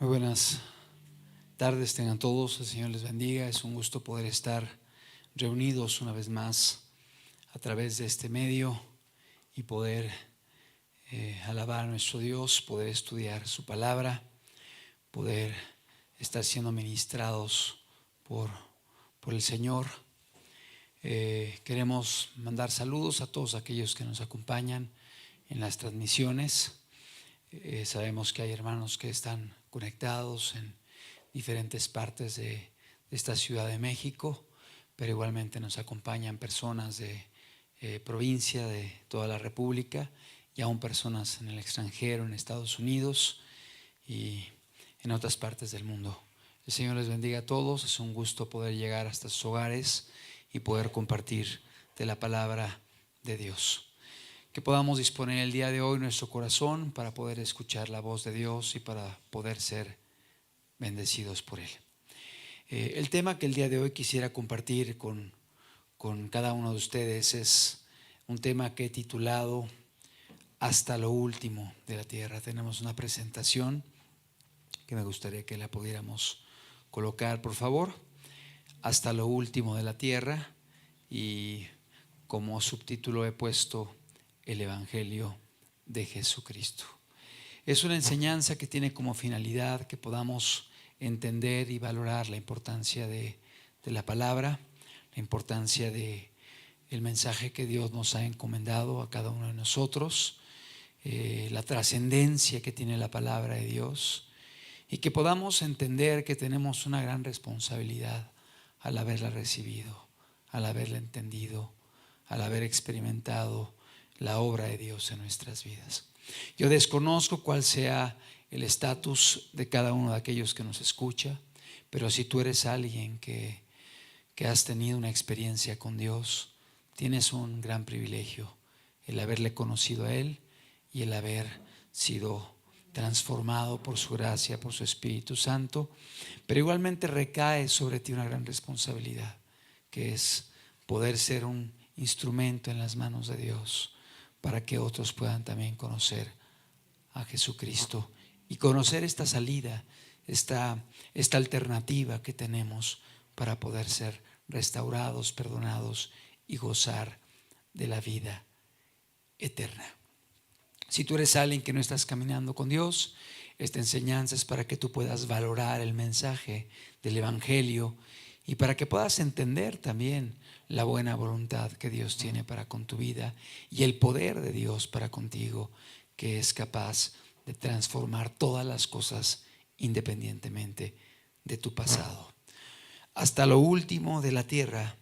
Muy buenas tardes tengan todos, el Señor les bendiga. Es un gusto poder estar reunidos una vez más a través de este medio y poder alabar a nuestro Dios, poder estudiar su palabra, poder estar siendo ministrados por el Señor. Queremos mandar saludos a todos aquellos que nos acompañan en las transmisiones. Sabemos que hay hermanos que están conectados en diferentes partes de esta Ciudad de México, pero igualmente nos acompañan personas de provincia, de toda la República, y aún personas en el extranjero, en Estados Unidos y en otras partes del mundo. El Señor les bendiga a todos. Es un gusto poder llegar hasta sus hogares y poder compartir de la palabra de Dios. Que podamos disponer el día de hoy nuestro corazón para poder escuchar la voz de Dios y para poder ser bendecidos por Él. El tema que el día de hoy quisiera compartir con cada uno de ustedes es un tema que he titulado Hasta lo último de la tierra. Tenemos una presentación que me gustaría que la pudiéramos colocar, por favor. Hasta lo último de la tierra, y como subtítulo he puesto el Evangelio de Jesucristo. Es una enseñanza que tiene como finalidad que podamos entender y valorar la importancia de la palabra, la importancia de el mensaje que Dios nos ha encomendado a cada uno de nosotros, la trascendencia que tiene la palabra de Dios, y que podamos entender que tenemos una gran responsabilidad al haberla recibido, al haberla entendido, al haber experimentado la obra de Dios en nuestras vidas. Yo desconozco cuál sea el estatus de cada uno de aquellos que nos escucha, pero si tú eres alguien que has tenido una experiencia con Dios, tienes un gran privilegio, el haberle conocido a Él y el haber sido transformado por su gracia, por su Espíritu Santo. Pero igualmente recae sobre ti una gran responsabilidad, que es poder ser un instrumento en las manos de Dios para que otros puedan también conocer a Jesucristo y conocer esta salida, esta alternativa que tenemos para poder ser restaurados, perdonados y gozar de la vida eterna. Si tú eres alguien que no estás caminando con Dios, esta enseñanza es para que tú puedas valorar el mensaje del Evangelio y para que puedas entender también la buena voluntad que Dios tiene para con tu vida y el poder de Dios para contigo, que es capaz de transformar todas las cosas independientemente de tu pasado. Hasta lo último de la tierra,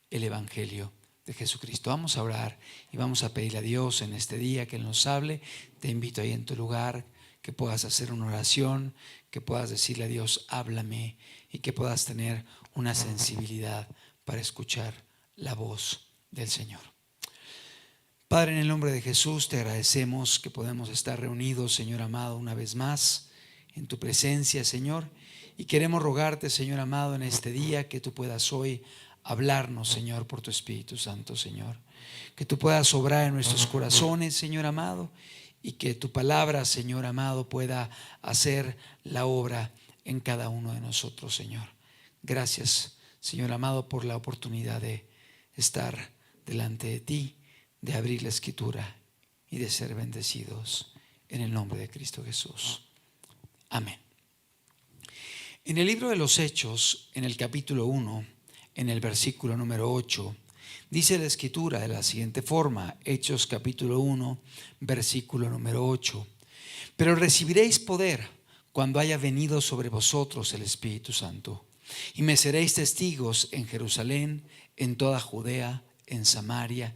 el Evangelio de Jesucristo. Vamos a orar y vamos a pedirle a Dios en este día que Él nos hable. Te invito ahí en tu lugar que puedas hacer una oración, que puedas decirle a Dios, háblame, y que puedas tener una sensibilidad para escuchar la voz del Señor. Padre, en el nombre de Jesús te agradecemos que podemos estar reunidos, Señor amado, una vez más en tu presencia, Señor, y queremos rogarte, Señor amado, en este día que tú puedas hoy hablarnos, Señor, por tu Espíritu Santo, Señor, que tú puedas obrar en nuestros corazones, Señor amado, y que tu palabra, Señor amado, pueda hacer la obra en cada uno de nosotros, Señor. Gracias, Señor amado, por la oportunidad de estar delante de ti, de abrir la Escritura y de ser bendecidos en el nombre de Cristo Jesús. Amén. En el libro de los Hechos, en el capítulo 1, en el versículo número 8, dice la Escritura de la siguiente forma, Hechos capítulo 1, versículo número 8. Pero recibiréis poder cuando haya venido sobre vosotros el Espíritu Santo, y me seréis testigos en Jerusalén, en toda Judea, en Samaria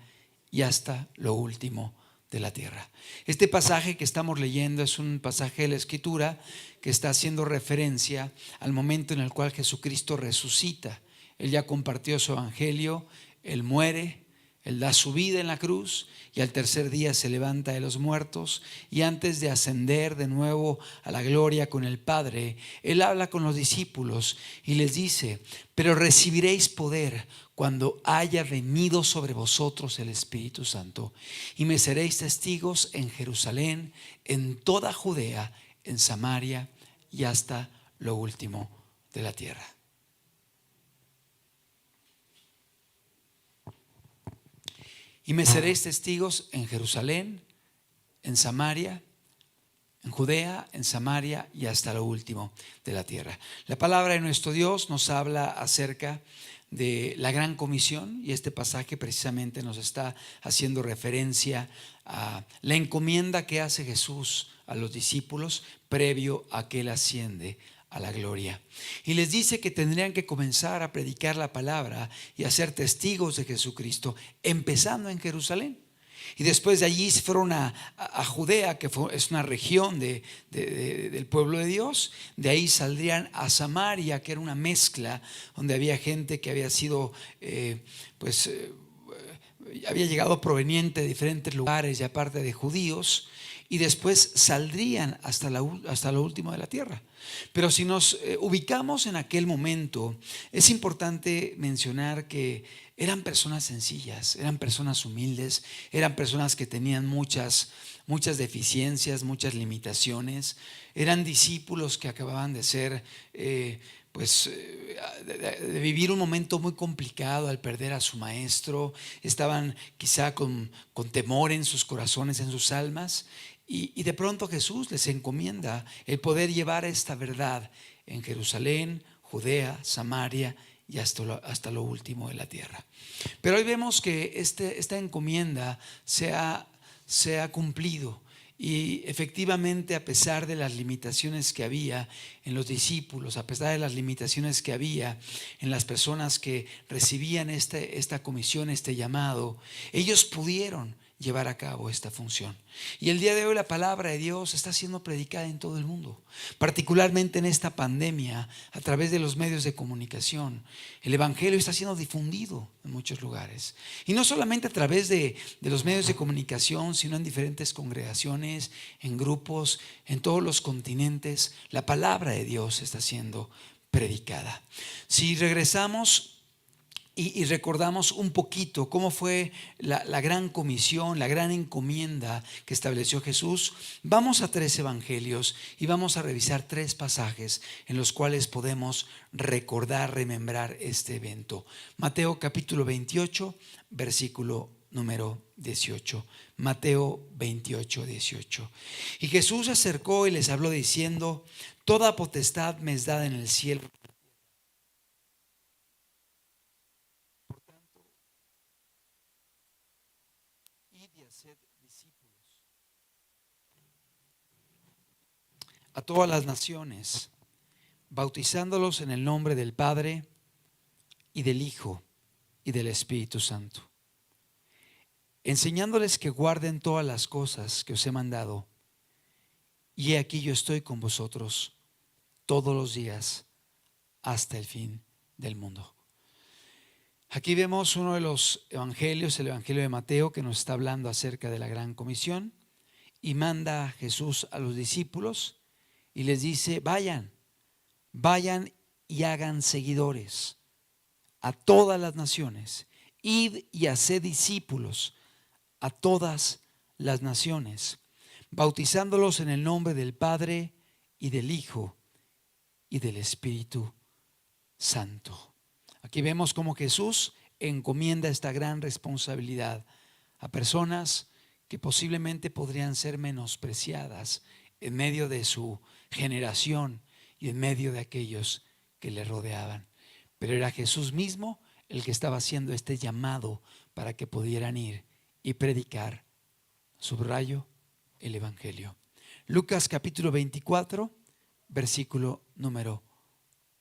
y hasta lo último de la tierra. Este pasaje que estamos leyendo es un pasaje de la Escritura que está haciendo referencia al momento en el cual Jesucristo resucita. Él ya compartió su evangelio, Él muere, Él da su vida en la cruz y al tercer día se levanta de los muertos, y antes de ascender de nuevo a la gloria con el Padre, Él habla con los discípulos y les dice: pero recibiréis poder cuando haya venido sobre vosotros el Espíritu Santo, y me seréis testigos en Jerusalén, en toda Judea, en Samaria y hasta lo último de la tierra. Y me seréis testigos en Jerusalén, en Samaria, en Judea, en Samaria y hasta lo último de la tierra. La palabra de nuestro Dios nos habla acerca de la gran comisión, y este pasaje precisamente nos está haciendo referencia a la encomienda que hace Jesús a los discípulos previo a que Él asciende a la gloria. Y les dice que tendrían que comenzar a predicar la palabra y a ser testigos de Jesucristo, empezando en Jerusalén. Y después de allí se fueron a Judea, que es una región del pueblo de Dios. De ahí saldrían a Samaria, que era una mezcla, donde había gente que había sido, había llegado proveniente de diferentes lugares y aparte de judíos. Y después saldrían hasta lo último de la tierra. Pero si nos ubicamos en aquel momento, es importante mencionar que eran personas sencillas, eran personas humildes, eran personas que tenían muchas deficiencias, muchas limitaciones. Eran discípulos que acababan de ser, de vivir un momento muy complicado al perder a su maestro. Estaban quizá con temor en sus corazones, en sus almas. Y de pronto Jesús les encomienda el poder llevar esta verdad en Jerusalén, Judea, Samaria y hasta lo último de la tierra. Pero hoy vemos que esta encomienda se ha cumplido. Y efectivamente, a pesar de las limitaciones que había en los discípulos, a pesar de las limitaciones que había en las personas que recibían esta comisión, este llamado, ellos pudieron llevar a cabo esta función. Y el día de hoy la palabra de Dios está siendo predicada en todo el mundo, particularmente en esta pandemia, a través de los medios de comunicación. El evangelio está siendo difundido en muchos lugares, y no solamente a través de los medios de comunicación, sino en diferentes congregaciones, en grupos, en todos los continentes. La palabra de Dios está siendo predicada. Si regresamos y recordamos un poquito cómo fue la gran comisión, la gran encomienda que estableció Jesús, vamos a 3 evangelios y vamos a revisar 3 pasajes en los cuales podemos remembrar este evento. Mateo capítulo 28, versículo número 18. Mateo 28, 18. Y Jesús se acercó y les habló diciendo: toda potestad me es dada en el cielo. A todas las naciones, bautizándolos en el nombre del Padre y del Hijo y del Espíritu Santo, enseñándoles que guarden todas las cosas que os he mandado. Y he aquí yo estoy con vosotros todos los días hasta el fin del mundo. Aquí vemos uno de los evangelios, el evangelio de Mateo, que nos está hablando acerca de la gran comisión, y manda a Jesús a los discípulos y les dice: vayan y hagan seguidores a todas las naciones. Id y haced discípulos a todas las naciones, bautizándolos en el nombre del Padre y del Hijo y del Espíritu Santo. Aquí vemos cómo Jesús encomienda esta gran responsabilidad a personas que posiblemente podrían ser menospreciadas en medio de su generación y en medio de aquellos que le rodeaban. Pero era Jesús mismo el que estaba haciendo este llamado para que pudieran ir y predicar, subrayo, el evangelio. Lucas capítulo 24, versículo número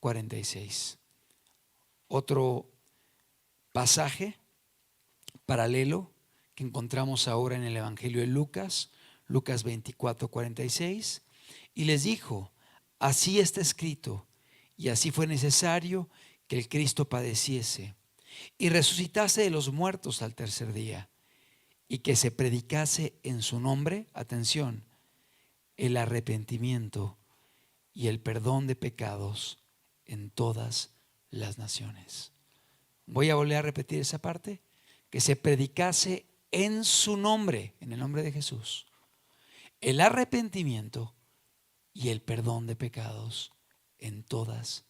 46. Otro pasaje paralelo que encontramos ahora en el evangelio de Lucas, Lucas 24, 46. Y les dijo: así está escrito, y así fue necesario que el Cristo padeciese y resucitase de los muertos al tercer día, y que se predicase en su nombre, atención, el arrepentimiento y el perdón de pecados en todas las naciones. Voy a volver a repetir esa parte: que se predicase en su nombre, en el nombre de Jesús, el arrepentimiento y el perdón de pecados en todas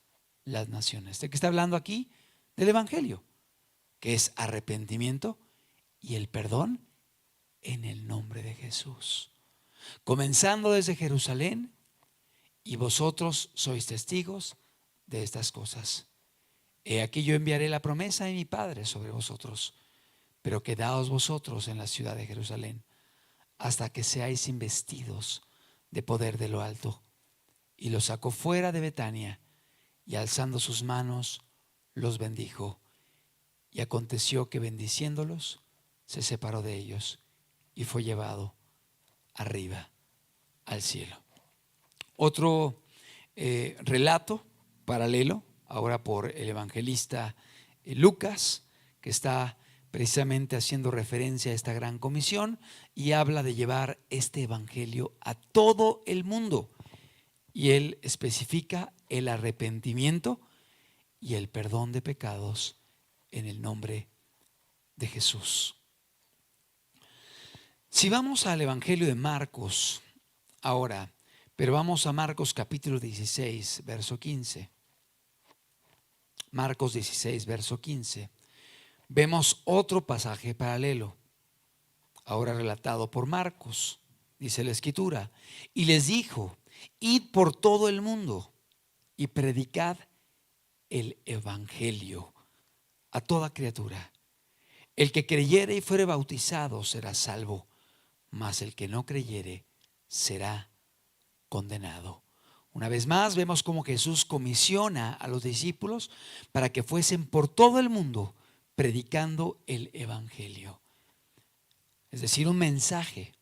las naciones. ¿De qué está hablando aquí? Del Evangelio, que es arrepentimiento y el perdón en el nombre de Jesús. Comenzando desde Jerusalén, y vosotros sois testigos de estas cosas. He aquí yo enviaré la promesa de mi Padre sobre vosotros, pero quedaos vosotros en la ciudad de Jerusalén hasta que seáis investidos de poder de lo alto. Y los sacó fuera de Betania, y alzando sus manos los bendijo. Y aconteció que bendiciéndolos se separó de ellos y fue llevado arriba al cielo. Otro relato paralelo, ahora por el evangelista Lucas, que está precisamente haciendo referencia a esta gran comisión y habla de llevar este evangelio a todo el mundo. Y él especifica el arrepentimiento y el perdón de pecados en el nombre de Jesús. Si vamos al evangelio de Marcos ahora, pero vamos a Marcos capítulo 16, verso 15. Marcos 16, verso 15. Vemos otro pasaje paralelo, ahora relatado por Marcos. Dice la Escritura: y les dijo: id por todo el mundo y predicad el evangelio a toda criatura. El que creyere y fuere bautizado será salvo, mas el que no creyere será condenado. Una vez más vemos cómo Jesús comisiona a los discípulos para que fuesen por todo el mundo predicando el evangelio. Es decir, un mensaje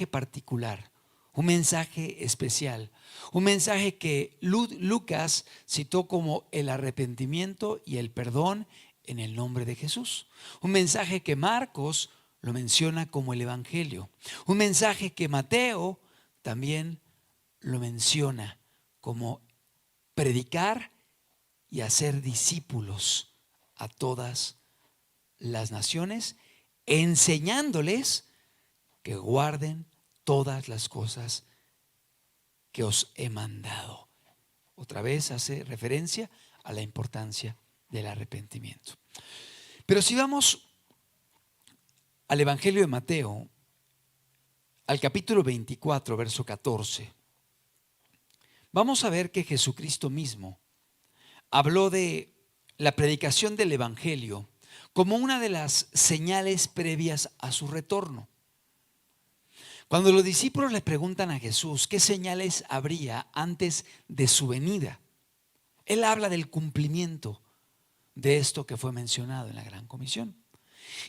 particular, un mensaje especial, un mensaje que Lucas citó como el arrepentimiento y el perdón en el nombre de Jesús. Un mensaje que Marcos lo menciona como el evangelio. Un mensaje que Mateo también lo menciona como predicar y hacer discípulos a todas las naciones, enseñándoles que guarden todas las cosas que os he mandado. Otra vez hace referencia a la importancia del arrepentimiento. Pero si vamos al Evangelio de Mateo, al capítulo 24, verso 14, vamos a ver que Jesucristo mismo habló de la predicación del Evangelio como una de las señales previas a su retorno. Cuando los discípulos le preguntan a Jesús qué señales habría antes de su venida, él habla del cumplimiento de esto que fue mencionado en la Gran Comisión.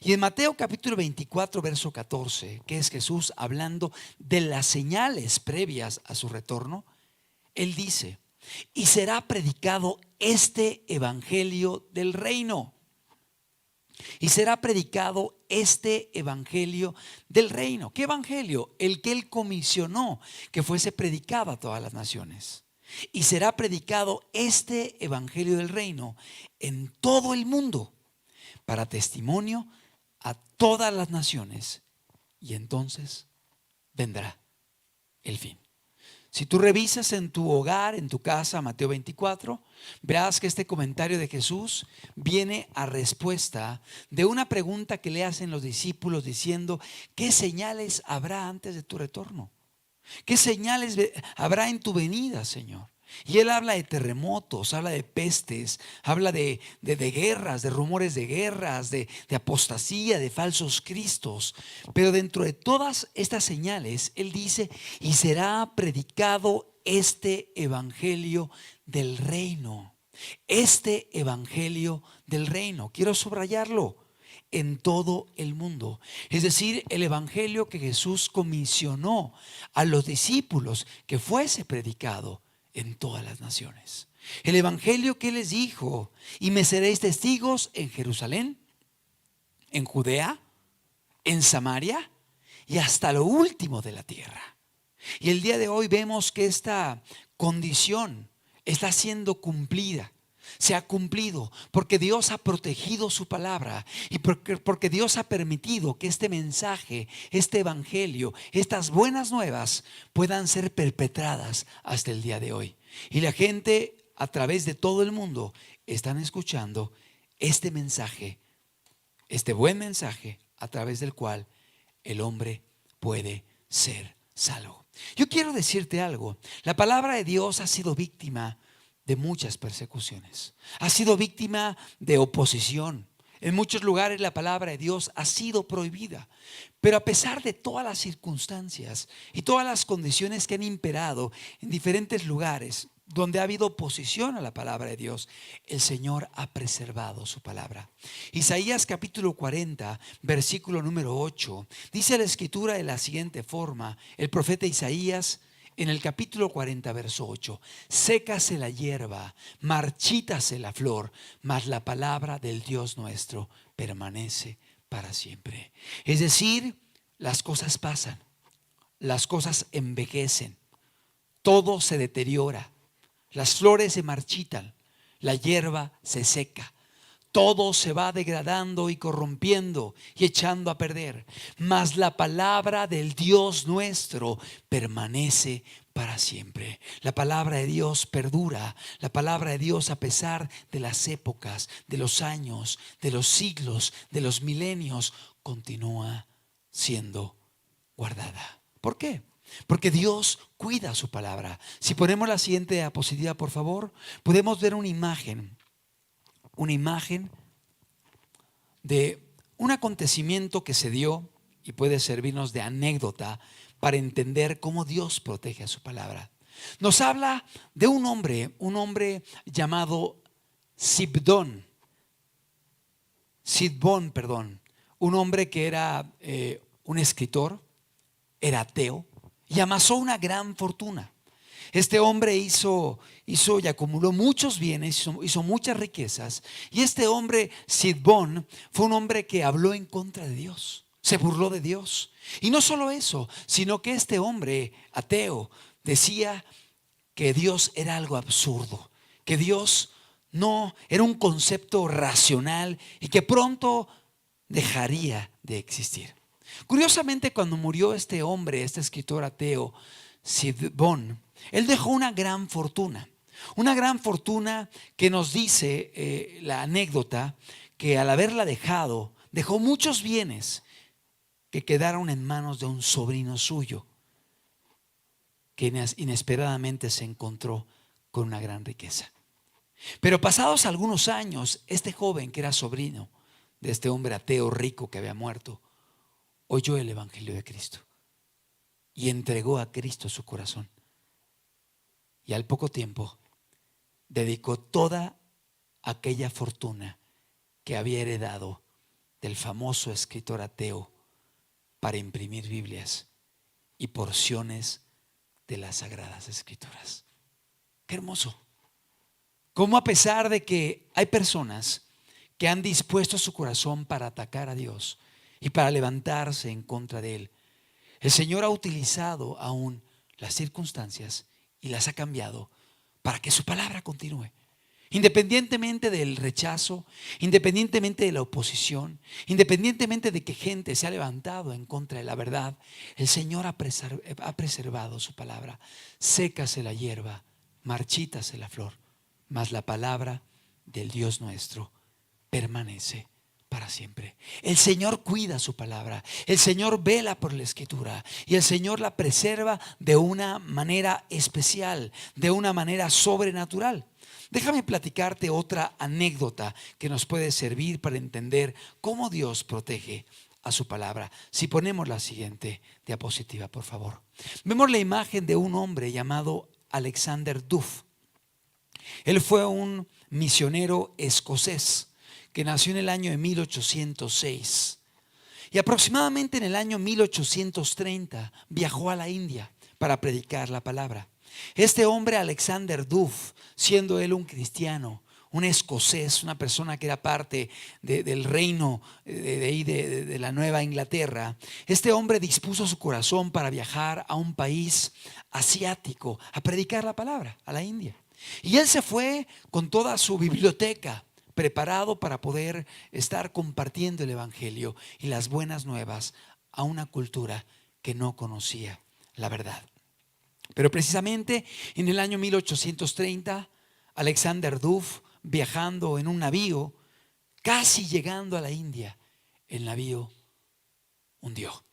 Y en Mateo capítulo 24, verso 14, que es Jesús hablando de las señales previas a su retorno, él dice: y será predicado este evangelio del reino. Y será predicado este evangelio del reino. ¿Qué evangelio? El que él comisionó que fuese predicado a todas las naciones. Y será predicado este evangelio del reino en todo el mundo para testimonio a todas las naciones. Y entonces vendrá el fin. Si tú revisas en tu hogar, en tu casa, Mateo 24, verás que este comentario de Jesús viene a respuesta de una pregunta que le hacen los discípulos diciendo: ¿qué señales habrá antes de tu retorno? ¿Qué señales habrá en tu venida, Señor? Y él habla de terremotos, habla de pestes, habla de guerras, de rumores de guerras, de apostasía, de falsos cristos. Pero dentro de todas estas señales, él dice: y será predicado este evangelio del reino. Este evangelio del reino, quiero subrayarlo, en todo el mundo. Es decir, el evangelio que Jesús comisionó a los discípulos que fuese predicado en todas las naciones. El evangelio que les dijo: y me seréis testigos en Jerusalén, en Judea, en Samaria y hasta lo último de la tierra. Y el día de hoy vemos que esta condición está siendo cumplida. se ha cumplido, porque Dios ha protegido su palabra y porque Dios ha permitido que este mensaje, este evangelio, estas buenas nuevas puedan ser perpetradas hasta el día de hoy. Y la gente a través de todo el mundo están escuchando este mensaje, este buen mensaje a través del cual el hombre puede ser salvo. Yo quiero decirte algo, la palabra de Dios ha sido víctima de muchas persecuciones, ha sido víctima de oposición. En muchos lugares la palabra de Dios ha sido prohibida, pero a pesar de todas las circunstancias y todas las condiciones que han imperado en diferentes lugares donde ha habido oposición a la palabra de Dios, el Señor ha preservado su palabra. Isaías capítulo 40, versículo número 8, dice la escritura de la siguiente forma, el profeta Isaías en el capítulo 40, verso 8, sécase la hierba, marchítase la flor, mas la palabra del Dios nuestro permanece para siempre. Es decir, las cosas pasan, las cosas envejecen, todo se deteriora. Las flores se marchitan, la hierba se seca, todo se va degradando y corrompiendo y echando a perder. Mas la palabra del Dios nuestro permanece para siempre. La palabra de Dios perdura. La palabra de Dios, a pesar de las épocas, de los años, de los siglos, de los milenios, continúa siendo guardada. ¿Por qué? Porque Dios cuida su palabra. Si ponemos la siguiente diapositiva, por favor, podemos ver una imagen de un acontecimiento que se dio y puede servirnos de anécdota para entender cómo Dios protege a su palabra. Nos habla de un hombre llamado Sidbón, un hombre que era un escritor, era ateo y amasó una gran fortuna. Este hombre hizo y acumuló muchos bienes, hizo muchas riquezas. Y este hombre, Sidbón, fue un hombre que habló en contra de Dios, se burló de Dios. Y no solo eso, sino que este hombre ateo decía que Dios era algo absurdo, que Dios no era un concepto racional y que pronto dejaría de existir. Curiosamente, cuando murió este hombre, este escritor ateo, Sidbón, él dejó una gran fortuna que nos dice la anécdota que al haberla dejado, dejó muchos bienes que quedaron en manos de un sobrino suyo, que inesperadamente se encontró con una gran riqueza. Pero pasados algunos años, este joven que era sobrino de este hombre ateo rico que había muerto, oyó el evangelio de Cristo y entregó a Cristo su corazón. Y al poco tiempo dedicó toda aquella fortuna que había heredado del famoso escritor ateo para imprimir Biblias y porciones de las Sagradas Escrituras. Qué hermoso. Cómo a pesar de que hay personas que han dispuesto su corazón para atacar a Dios y para levantarse en contra de Él, el Señor ha utilizado aún las circunstancias y las ha cambiado para que su palabra continúe. Independientemente del rechazo, independientemente de la oposición, independientemente de que gente se ha levantado en contra de la verdad, el Señor ha preservado su palabra. Sécase la hierba, marchítase la flor, mas la palabra del Dios nuestro permanece para siempre. El Señor cuida su palabra, el Señor vela por la escritura y el Señor la preserva de una manera especial, de una manera sobrenatural. Déjame platicarte otra anécdota que nos puede servir para entender cómo Dios protege a su palabra. Si ponemos la siguiente diapositiva, por favor. Vemos la imagen de un hombre llamado Alexander Duff. Él fue un misionero escocés que nació en el año de 1806 y aproximadamente en el año 1830 viajó a la India para predicar la palabra. Este hombre, Alexander Duff, siendo él un cristiano, un escocés, una persona que era parte del reino de la Nueva Inglaterra, este hombre dispuso su corazón para viajar a un país asiático a predicar la palabra, a la India. Y él se fue con toda su biblioteca, preparado para poder estar compartiendo el evangelio y las buenas nuevas a una cultura que no conocía la verdad. Pero precisamente en el año 1830, Alexander Duff, viajando en un navío, casi llegando a la India, el navío hundió.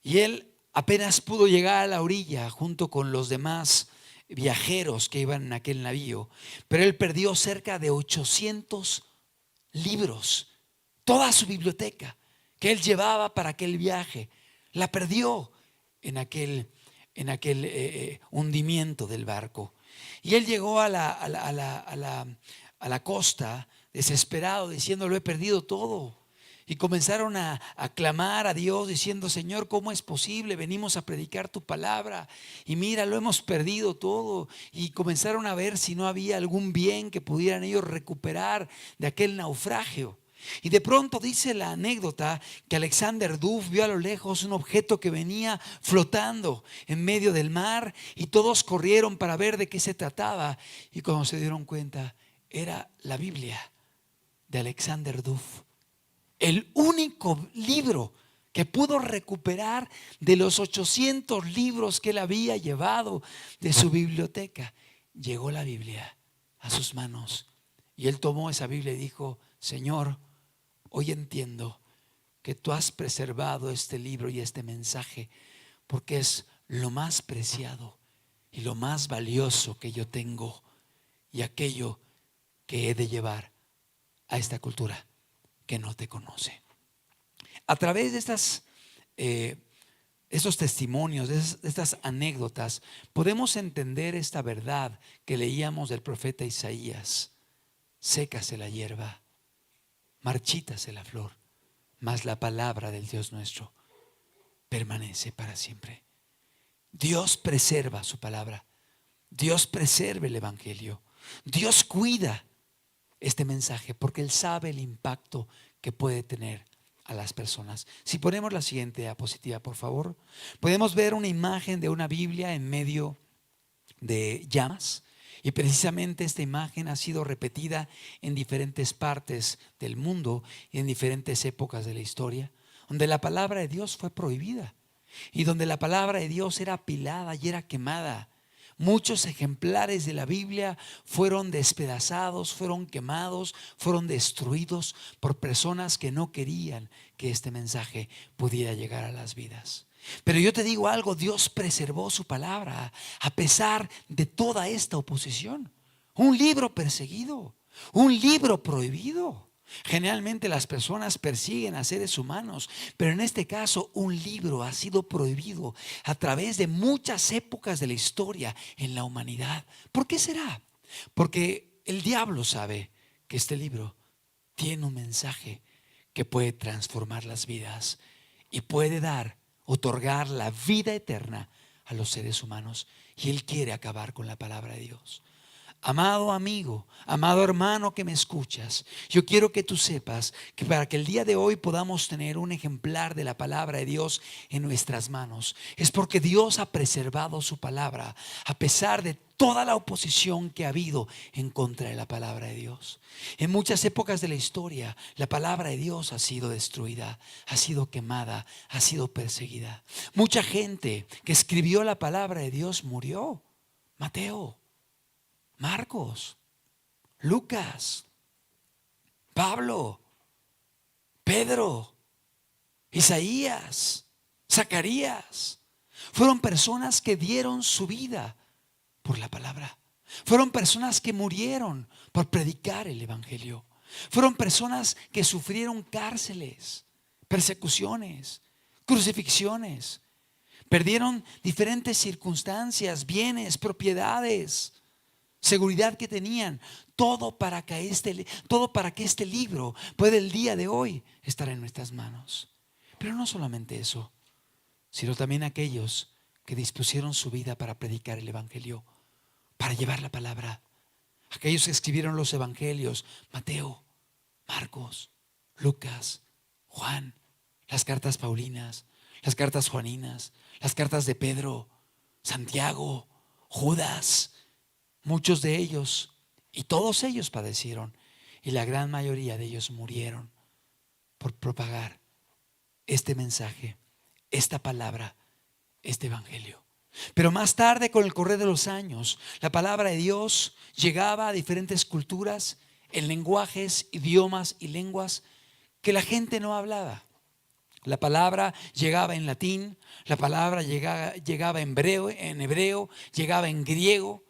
Y él apenas pudo llegar a la orilla junto con los demás viajeros que iban en aquel navío, pero él perdió cerca de 800 libros, toda su biblioteca que él llevaba para aquel viaje, la perdió en aquel hundimiento del barco. Y él llegó a la costa desesperado, diciendo: lo he perdido todo. Y comenzaron a clamar a Dios diciendo: Señor, ¿cómo es posible? Venimos a predicar tu palabra y mira, lo hemos perdido todo. Y comenzaron a ver si no había algún bien que pudieran ellos recuperar de aquel naufragio. Y de pronto dice la anécdota que Alexander Duff vio a lo lejos un objeto que venía flotando en medio del mar, y todos corrieron para ver de qué se trataba. Y cuando se dieron cuenta, era la Biblia de Alexander Duff, el único libro que pudo recuperar de los 800 libros que él había llevado de su biblioteca. Llegó la Biblia a sus manos y él tomó esa Biblia y dijo: Señor, hoy entiendo que tú has preservado este libro y este mensaje, porque es lo más preciado y lo más valioso que yo tengo, y aquello que he de llevar a esta cultura que no te conoce. A través de estos testimonios, de estas anécdotas, podemos entender esta verdad que leíamos del profeta Isaías: sécase la hierba, marchítase la flor, mas la palabra del Dios nuestro permanece para siempre. Dios preserva su palabra, Dios preserva el evangelio, Dios cuida este mensaje porque Él sabe el impacto que puede tener a las personas. Si ponemos la siguiente diapositiva, por favor, podemos ver una imagen de una Biblia en medio de llamas. Y precisamente esta imagen ha sido repetida en diferentes partes del mundo y en diferentes épocas de la historia, donde la palabra de Dios fue prohibida y donde la palabra de Dios era apilada y era quemada. Muchos ejemplares de la Biblia fueron despedazados, fueron quemados, fueron destruidos por personas que no querían que este mensaje pudiera llegar a las vidas. Pero yo te digo algo: Dios preservó su palabra a pesar de toda esta oposición. Un libro perseguido, un libro prohibido. Generalmente las personas persiguen a seres humanos, pero en este caso un libro ha sido prohibido a través de muchas épocas de la historia en la humanidad. ¿Por qué será? Porque el diablo sabe que este libro tiene un mensaje que puede transformar las vidas y puede otorgar la vida eterna a los seres humanos, y él quiere acabar con la palabra de Dios. Amado amigo, amado hermano que me escuchas, yo quiero que tú sepas que para que el día de hoy podamos tener un ejemplar de la palabra de Dios en nuestras manos, es porque Dios ha preservado su palabra a pesar de toda la oposición que ha habido en contra de la palabra de Dios. En muchas épocas de la historia, la palabra de Dios ha sido destruida, ha sido quemada, ha sido perseguida. Mucha gente que escribió la palabra de Dios murió. Mateo, Marcos, Lucas, Pablo, Pedro, Isaías, Zacarías. Fueron personas que dieron su vida por la palabra. Fueron personas que murieron por predicar el evangelio. Fueron personas que sufrieron cárceles, persecuciones, crucifixiones. Perdieron diferentes circunstancias, bienes, propiedades, seguridad que tenían, todo para que este libro pueda el día de hoy estar en nuestras manos. Pero no solamente eso, sino también aquellos que dispusieron su vida para predicar el evangelio, para llevar la palabra. Aquellos que escribieron los evangelios: Mateo, Marcos, Lucas, Juan, las cartas paulinas, las cartas juaninas, las cartas de Pedro, Santiago, Judas. Muchos de ellos, y todos ellos padecieron, y la gran mayoría de ellos murieron por propagar este mensaje, esta palabra, este evangelio. Pero más tarde, con el correr de los años, la palabra de Dios llegaba a diferentes culturas, en lenguajes, idiomas y lenguas que la gente no hablaba. La palabra llegaba en latín, la palabra llegaba en hebreo, llegaba en griego,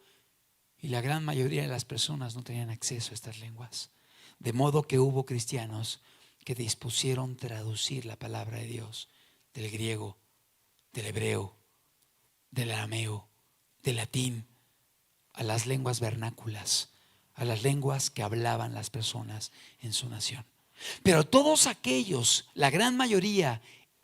y la gran mayoría de las personas no tenían acceso a estas lenguas. De modo que hubo cristianos que dispusieron traducir la palabra de Dios del griego, del hebreo, del arameo, del latín, a las lenguas vernáculas, a las lenguas que hablaban las personas en su nación. Pero todos aquellos, la gran mayoría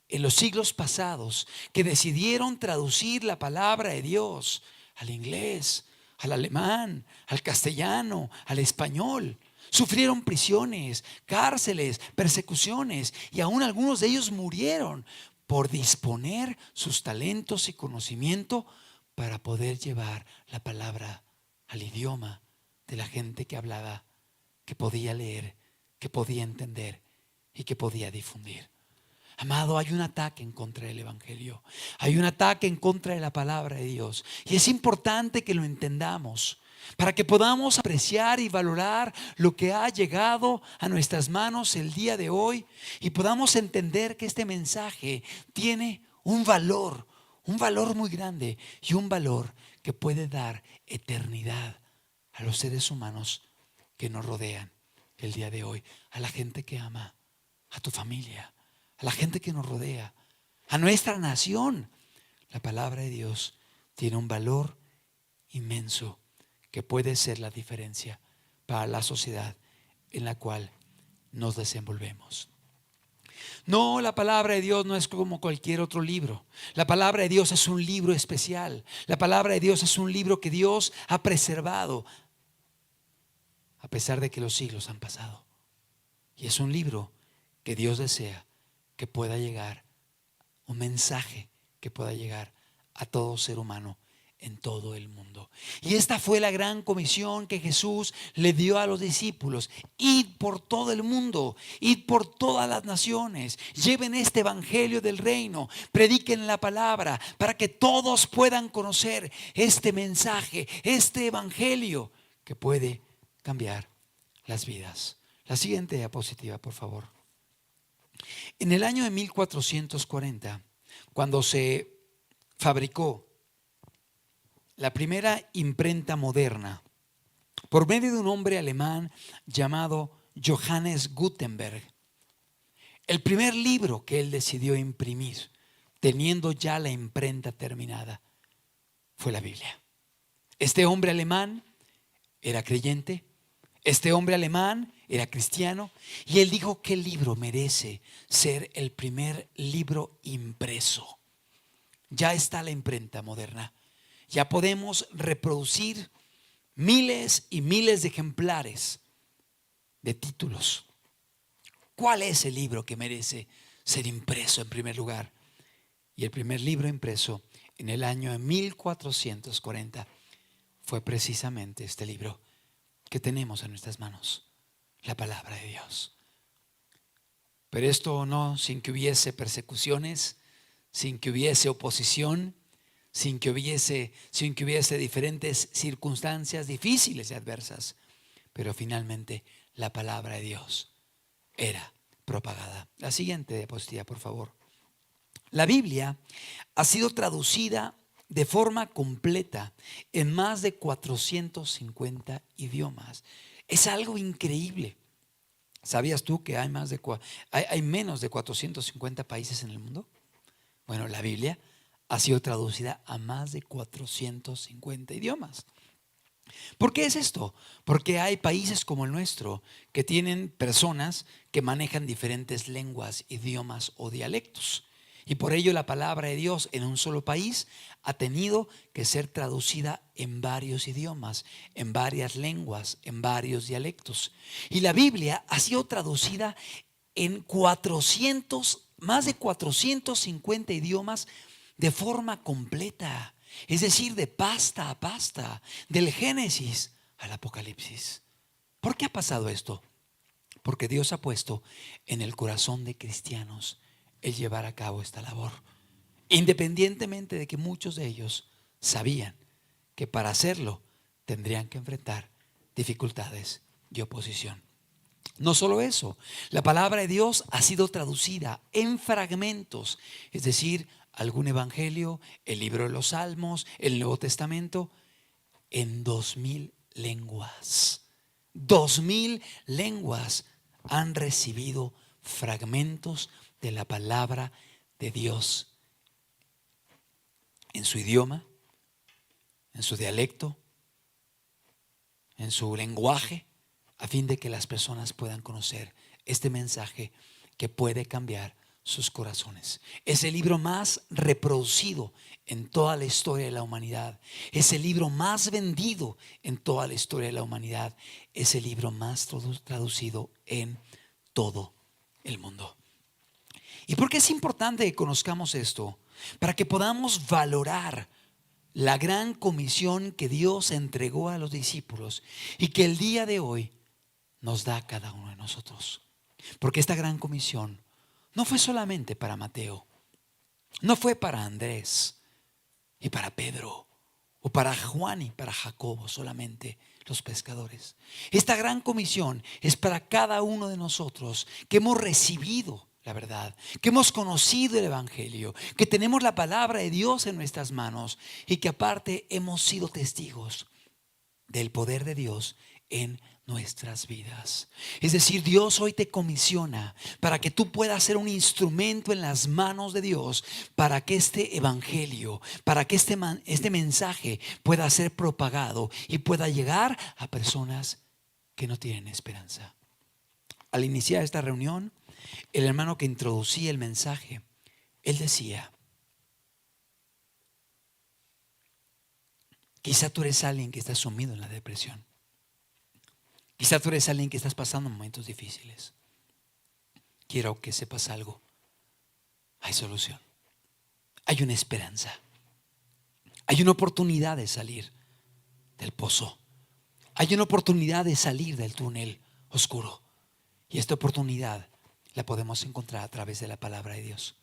en los siglos pasados, que decidieron traducir la palabra de Dios al inglés, al alemán, al castellano, al español, sufrieron prisiones, cárceles, persecuciones, y aún algunos de ellos murieron por disponer sus talentos y conocimiento para poder llevar la palabra al idioma de la gente que hablaba, que podía leer, que podía entender y que podía difundir. Amado, hay un ataque en contra del evangelio, hay un ataque en contra de la palabra de Dios, y es importante que lo entendamos para que podamos apreciar y valorar lo que ha llegado a nuestras manos el día de hoy, y podamos entender que este mensaje tiene un valor muy grande, y un valor que puede dar eternidad a los seres humanos que nos rodean el día de hoy, a la gente que ama, a tu familia, a la gente que nos rodea, a nuestra nación. La palabra de Dios tiene un valor inmenso que puede ser la diferencia para la sociedad en la cual nos desenvolvemos. No, la palabra de Dios no es como cualquier otro libro. La palabra de Dios es un libro especial. La palabra de Dios es un libro que Dios ha preservado a pesar de que los siglos han pasado. Y es un libro que Dios desea que pueda llegar, un mensaje que pueda llegar a todo ser humano en todo el mundo. Y esta fue la gran comisión que Jesús le dio a los discípulos: id por todo el mundo, id por todas las naciones, lleven este evangelio del reino, prediquen la palabra para que todos puedan conocer este mensaje, este evangelio que puede cambiar las vidas. La siguiente diapositiva, por favor. En el año de 1440, cuando se fabricó la primera imprenta moderna por medio de un hombre alemán llamado Johannes Gutenberg, el primer libro que él decidió imprimir, teniendo ya la imprenta terminada, fue la Biblia. Este hombre alemán era creyente, este hombre alemán era cristiano, y él dijo que el libro merece ser el primer libro impreso. Ya está la imprenta moderna. Ya podemos reproducir miles y miles de ejemplares de títulos. ¿Cuál es el libro que merece ser impreso en primer lugar? Y el primer libro impreso en el año de 1440 fue precisamente este libro que tenemos en nuestras manos, la palabra de Dios. Pero esto no sin que hubiese persecuciones, sin que hubiese oposición, sin que hubiese diferentes circunstancias difíciles y adversas. Pero finalmente la palabra de Dios era propagada. La siguiente diapositiva, por favor. La Biblia ha sido traducida de forma completa en más de 450 idiomas. Es algo increíble. ¿Sabías tú que hay menos de 450 países en el mundo? Bueno, la Biblia ha sido traducida a más de 450 idiomas. ¿Por qué es esto? Porque hay países como el nuestro que tienen personas que manejan diferentes lenguas, idiomas o dialectos. Y por ello la palabra de Dios en un solo país ha tenido que ser traducida en varios idiomas, en varias lenguas, en varios dialectos. Y la Biblia ha sido traducida en más de 450 idiomas de forma completa. Es decir, de pasta a pasta, del Génesis al Apocalipsis. ¿Por qué ha pasado esto? Porque Dios ha puesto en el corazón de cristianos el llevar a cabo esta labor, independientemente de que muchos de ellos sabían que para hacerlo tendrían que enfrentar dificultades y oposición. No solo eso, la palabra de Dios ha sido traducida en fragmentos, es decir, algún evangelio, el libro de los Salmos, el Nuevo Testamento, en 2000 lenguas. 2000 lenguas han recibido fragmentos de la palabra de Dios en su idioma, en su dialecto, en su lenguaje, a fin de que las personas puedan conocer este mensaje que puede cambiar sus corazones. Es el libro más reproducido en toda la historia de la humanidad. Es el libro más vendido en toda la historia de la humanidad. Es el libro más traducido en todo el mundo. ¿Y por qué es importante que conozcamos esto? Para que podamos valorar la gran comisión que Dios entregó a los discípulos y que el día de hoy nos da a cada uno de nosotros. Porque esta gran comisión no fue solamente para Mateo, no fue para Andrés y para Pedro, o para Juan y para Jacobo, solamente los pescadores. Esta gran comisión es para cada uno de nosotros que hemos recibido la verdad, que hemos conocido el evangelio, que tenemos la palabra de Dios en nuestras manos y que aparte hemos sido testigos del poder de Dios en nuestras vidas. Es decir, Dios hoy te comisiona para que tú puedas ser un instrumento en las manos de Dios, para que este evangelio, para que este mensaje pueda ser propagado y pueda llegar a personas que no tienen esperanza. Al iniciar esta reunión, el hermano que introducía el mensaje, él decía: quizá tú eres alguien que está sumido en la depresión. Quizá tú eres alguien que estás pasando momentos difíciles. Quiero que sepas algo. Hay solución. Hay una esperanza. Hay una oportunidad de salir del pozo. Hay una oportunidad de salir del túnel oscuro. Y esta oportunidad la podemos encontrar a través de la palabra de Dios,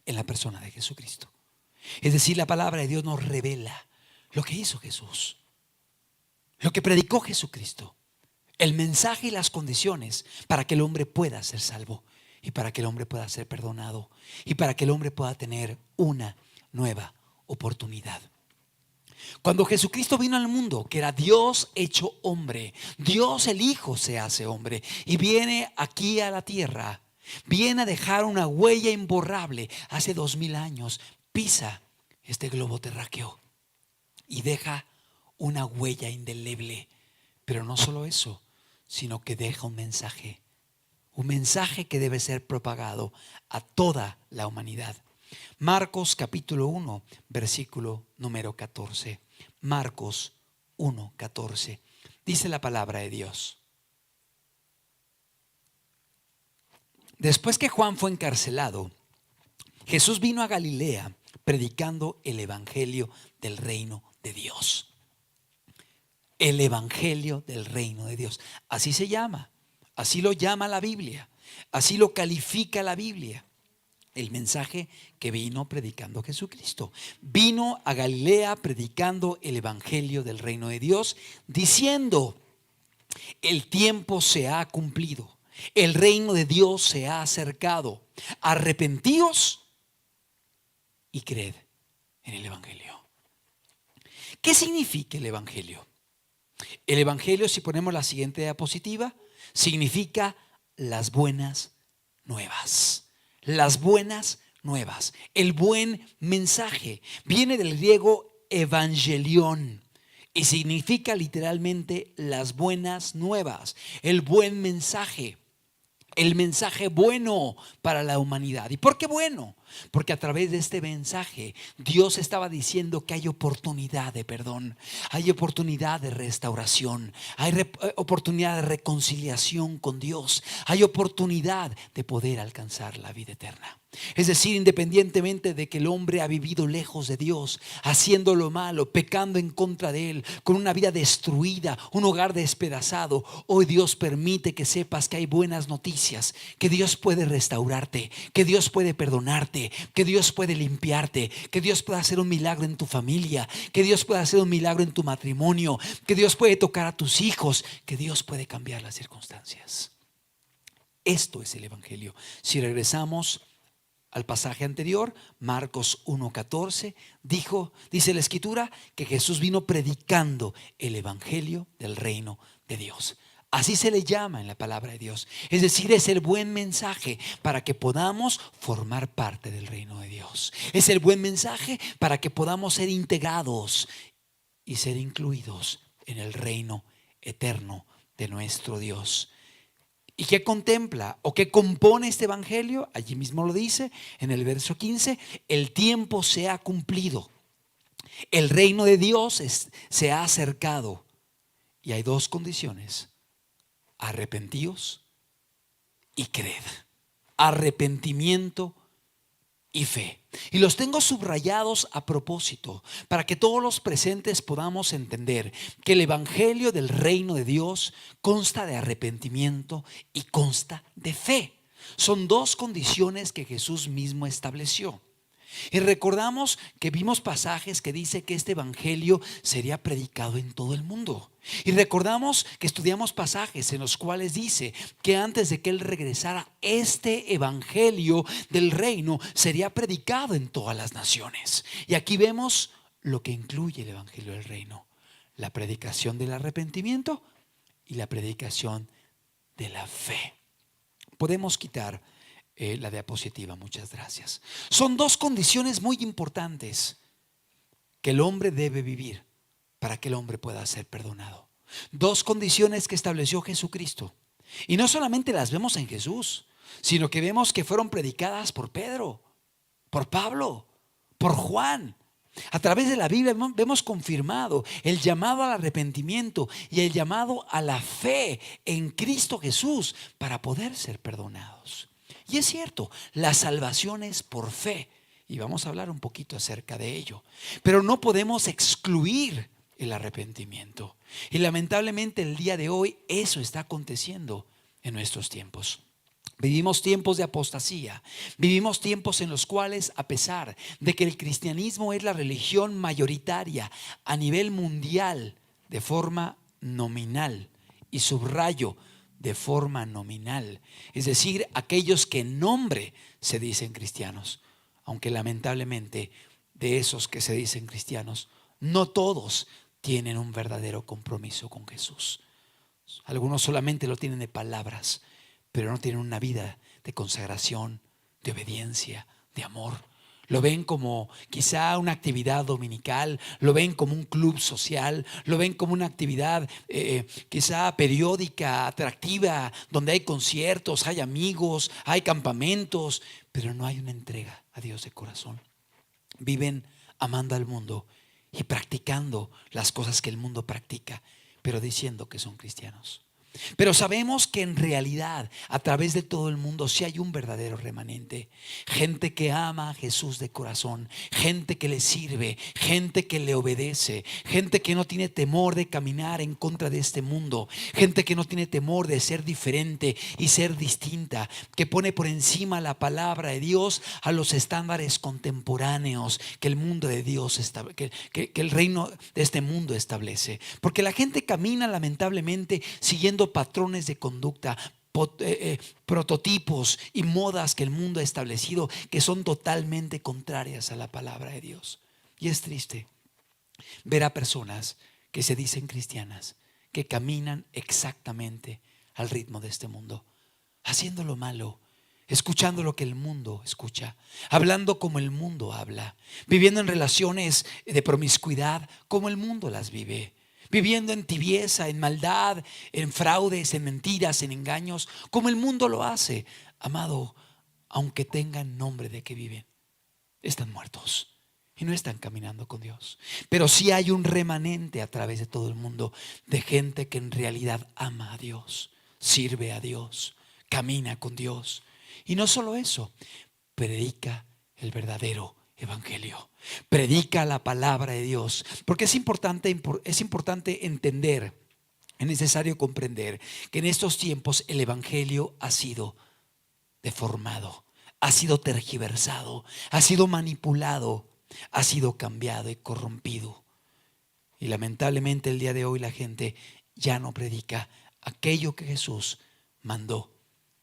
en la persona de Jesucristo. Es decir, la palabra de Dios nos revela lo que hizo Jesús, lo que predicó Jesucristo, el mensaje y las condiciones para que el hombre pueda ser salvo y para que el hombre pueda ser perdonado y para que el hombre pueda tener una nueva oportunidad. Cuando Jesucristo vino al mundo, que era Dios hecho hombre, Dios el Hijo se hace hombre y viene aquí a la tierra, viene a dejar una huella imborrable. Hace 2000 años pisa este globo terráqueo y deja una huella indeleble. Pero no solo eso, sino que deja un mensaje que debe ser propagado a toda la humanidad. Marcos capítulo 1, versículo número 14. Marcos 1, 14. Dice la palabra de Dios: después que Juan fue encarcelado, Jesús vino a Galilea predicando el evangelio del reino de Dios. El evangelio del reino de Dios. Así se llama. Así lo llama la Biblia. Así lo califica la Biblia. El mensaje que vino predicando Jesucristo. Vino a Galilea predicando el evangelio del reino de Dios, diciendo: el tiempo se ha cumplido, el reino de Dios se ha acercado, arrepentíos y creed en el evangelio. ¿Qué significa el evangelio? El evangelio, si ponemos la siguiente diapositiva, significa las buenas nuevas. Las buenas nuevas, el buen mensaje. Viene del griego evangelión y significa literalmente las buenas nuevas, el buen mensaje, el mensaje bueno para la humanidad. ¿Y por qué bueno? porque a través de este mensaje Dios estaba diciendo que hay oportunidad de perdón, hay oportunidad de restauración, hay oportunidad de reconciliación con Dios, hay oportunidad de poder alcanzar la vida eterna. Es decir, independientemente de que el hombre ha vivido lejos de Dios, haciendo lo malo, pecando en contra de Él, con una vida destruida, un hogar despedazado, hoy Dios permite que sepas que hay buenas noticias, que Dios puede restaurarte, que Dios puede perdonarte, que Dios puede limpiarte, que Dios puede hacer un milagro en tu familia, que Dios puede hacer un milagro en tu matrimonio, que Dios puede tocar a tus hijos, que Dios puede cambiar las circunstancias. Esto es el Evangelio. Si regresamos al pasaje anterior, Marcos 1:14, dice la escritura que Jesús vino predicando el evangelio del reino de Dios. Así se le llama en la palabra de Dios. Es decir, es el buen mensaje para que podamos formar parte del reino de Dios. Es el buen mensaje para que podamos ser integrados y ser incluidos en el reino eterno de nuestro Dios. ¿Y qué contempla o qué compone este evangelio? Allí mismo lo dice en el verso 15: el tiempo se ha cumplido, el reino de Dios se ha acercado, y hay dos condiciones: arrepentíos y creed. Arrepentimiento y fe. Y los tengo subrayados a propósito, para que todos los presentes podamos entender que el evangelio del reino de Dios consta de arrepentimiento y consta de fe. Son dos condiciones que Jesús mismo estableció. Y recordamos que vimos pasajes que dice que este evangelio sería predicado en todo el mundo. Y recordamos que estudiamos pasajes en los cuales dice que antes de que Él regresara, este evangelio del reino sería predicado en todas las naciones. Y aquí vemos lo que incluye el evangelio del reino: la predicación del arrepentimiento y la predicación de la fe. Podemos quitar la diapositiva, muchas gracias. Son dos condiciones muy importantes que el hombre debe vivir para que el hombre pueda ser perdonado. Dos condiciones que estableció Jesucristo. Y no solamente las vemos en Jesús, sino que vemos que fueron predicadas por Pedro, por Pablo, por Juan. A través de la Biblia vemos confirmado el llamado al arrepentimiento y el llamado a la fe en Cristo Jesús para poder ser perdonados. Y es cierto, la salvación es por fe, y vamos a hablar un poquito acerca de ello. Pero no podemos excluir el arrepentimiento. Y lamentablemente el día de hoy eso está aconteciendo en nuestros tiempos. Vivimos tiempos de apostasía, vivimos tiempos en los cuales, a pesar de que el cristianismo es la religión mayoritaria a nivel mundial de forma nominal, y subrayo, de forma nominal, es decir, aquellos que en nombre se dicen cristianos, aunque lamentablemente de esos que se dicen cristianos, no todos tienen un verdadero compromiso con Jesús. Algunos solamente lo tienen de palabras, pero no tienen una vida de consagración, de obediencia, de amor. Lo ven como quizá una actividad dominical, lo ven como un club social, lo ven como una actividad quizá periódica, atractiva, donde hay conciertos, hay amigos, hay campamentos, pero no hay una entrega a Dios de corazón. Viven amando al mundo y practicando las cosas que el mundo practica, pero diciendo que son cristianos. Pero sabemos que en realidad a través de todo el mundo sí hay un verdadero remanente. Gente que ama a Jesús de corazón, gente que le sirve, gente que le obedece, gente que no tiene temor de caminar en contra de este mundo, gente que no tiene temor de ser diferente y ser distinta, que pone por encima la palabra de Dios a los estándares contemporáneos que el mundo de Dios que el reino de este mundo establece. Porque la gente camina lamentablemente siguiendo patrones de conducta, prototipos y modas que el mundo ha establecido, que son totalmente contrarias a la palabra de Dios. Y es triste ver a personas que se dicen cristianas, que caminan exactamente al ritmo de este mundo, haciendo lo malo, escuchando lo que el mundo escucha, hablando como el mundo habla, viviendo en relaciones de promiscuidad como el mundo las vive, viviendo en tibieza, en maldad, en fraudes, en mentiras, en engaños, como el mundo lo hace. Amado, aunque tengan nombre de que viven, están muertos y no están caminando con Dios. Pero sí hay un remanente a través de todo el mundo de gente que en realidad ama a Dios, sirve a Dios, camina con Dios. Y no solo eso, predica el verdadero evangelio, predica la palabra de Dios, porque es importante entender, es necesario comprender que en estos tiempos el evangelio ha sido deformado, ha sido tergiversado, ha sido manipulado, ha sido cambiado y corrompido. Y lamentablemente el día de hoy la gente ya no predica aquello que Jesús mandó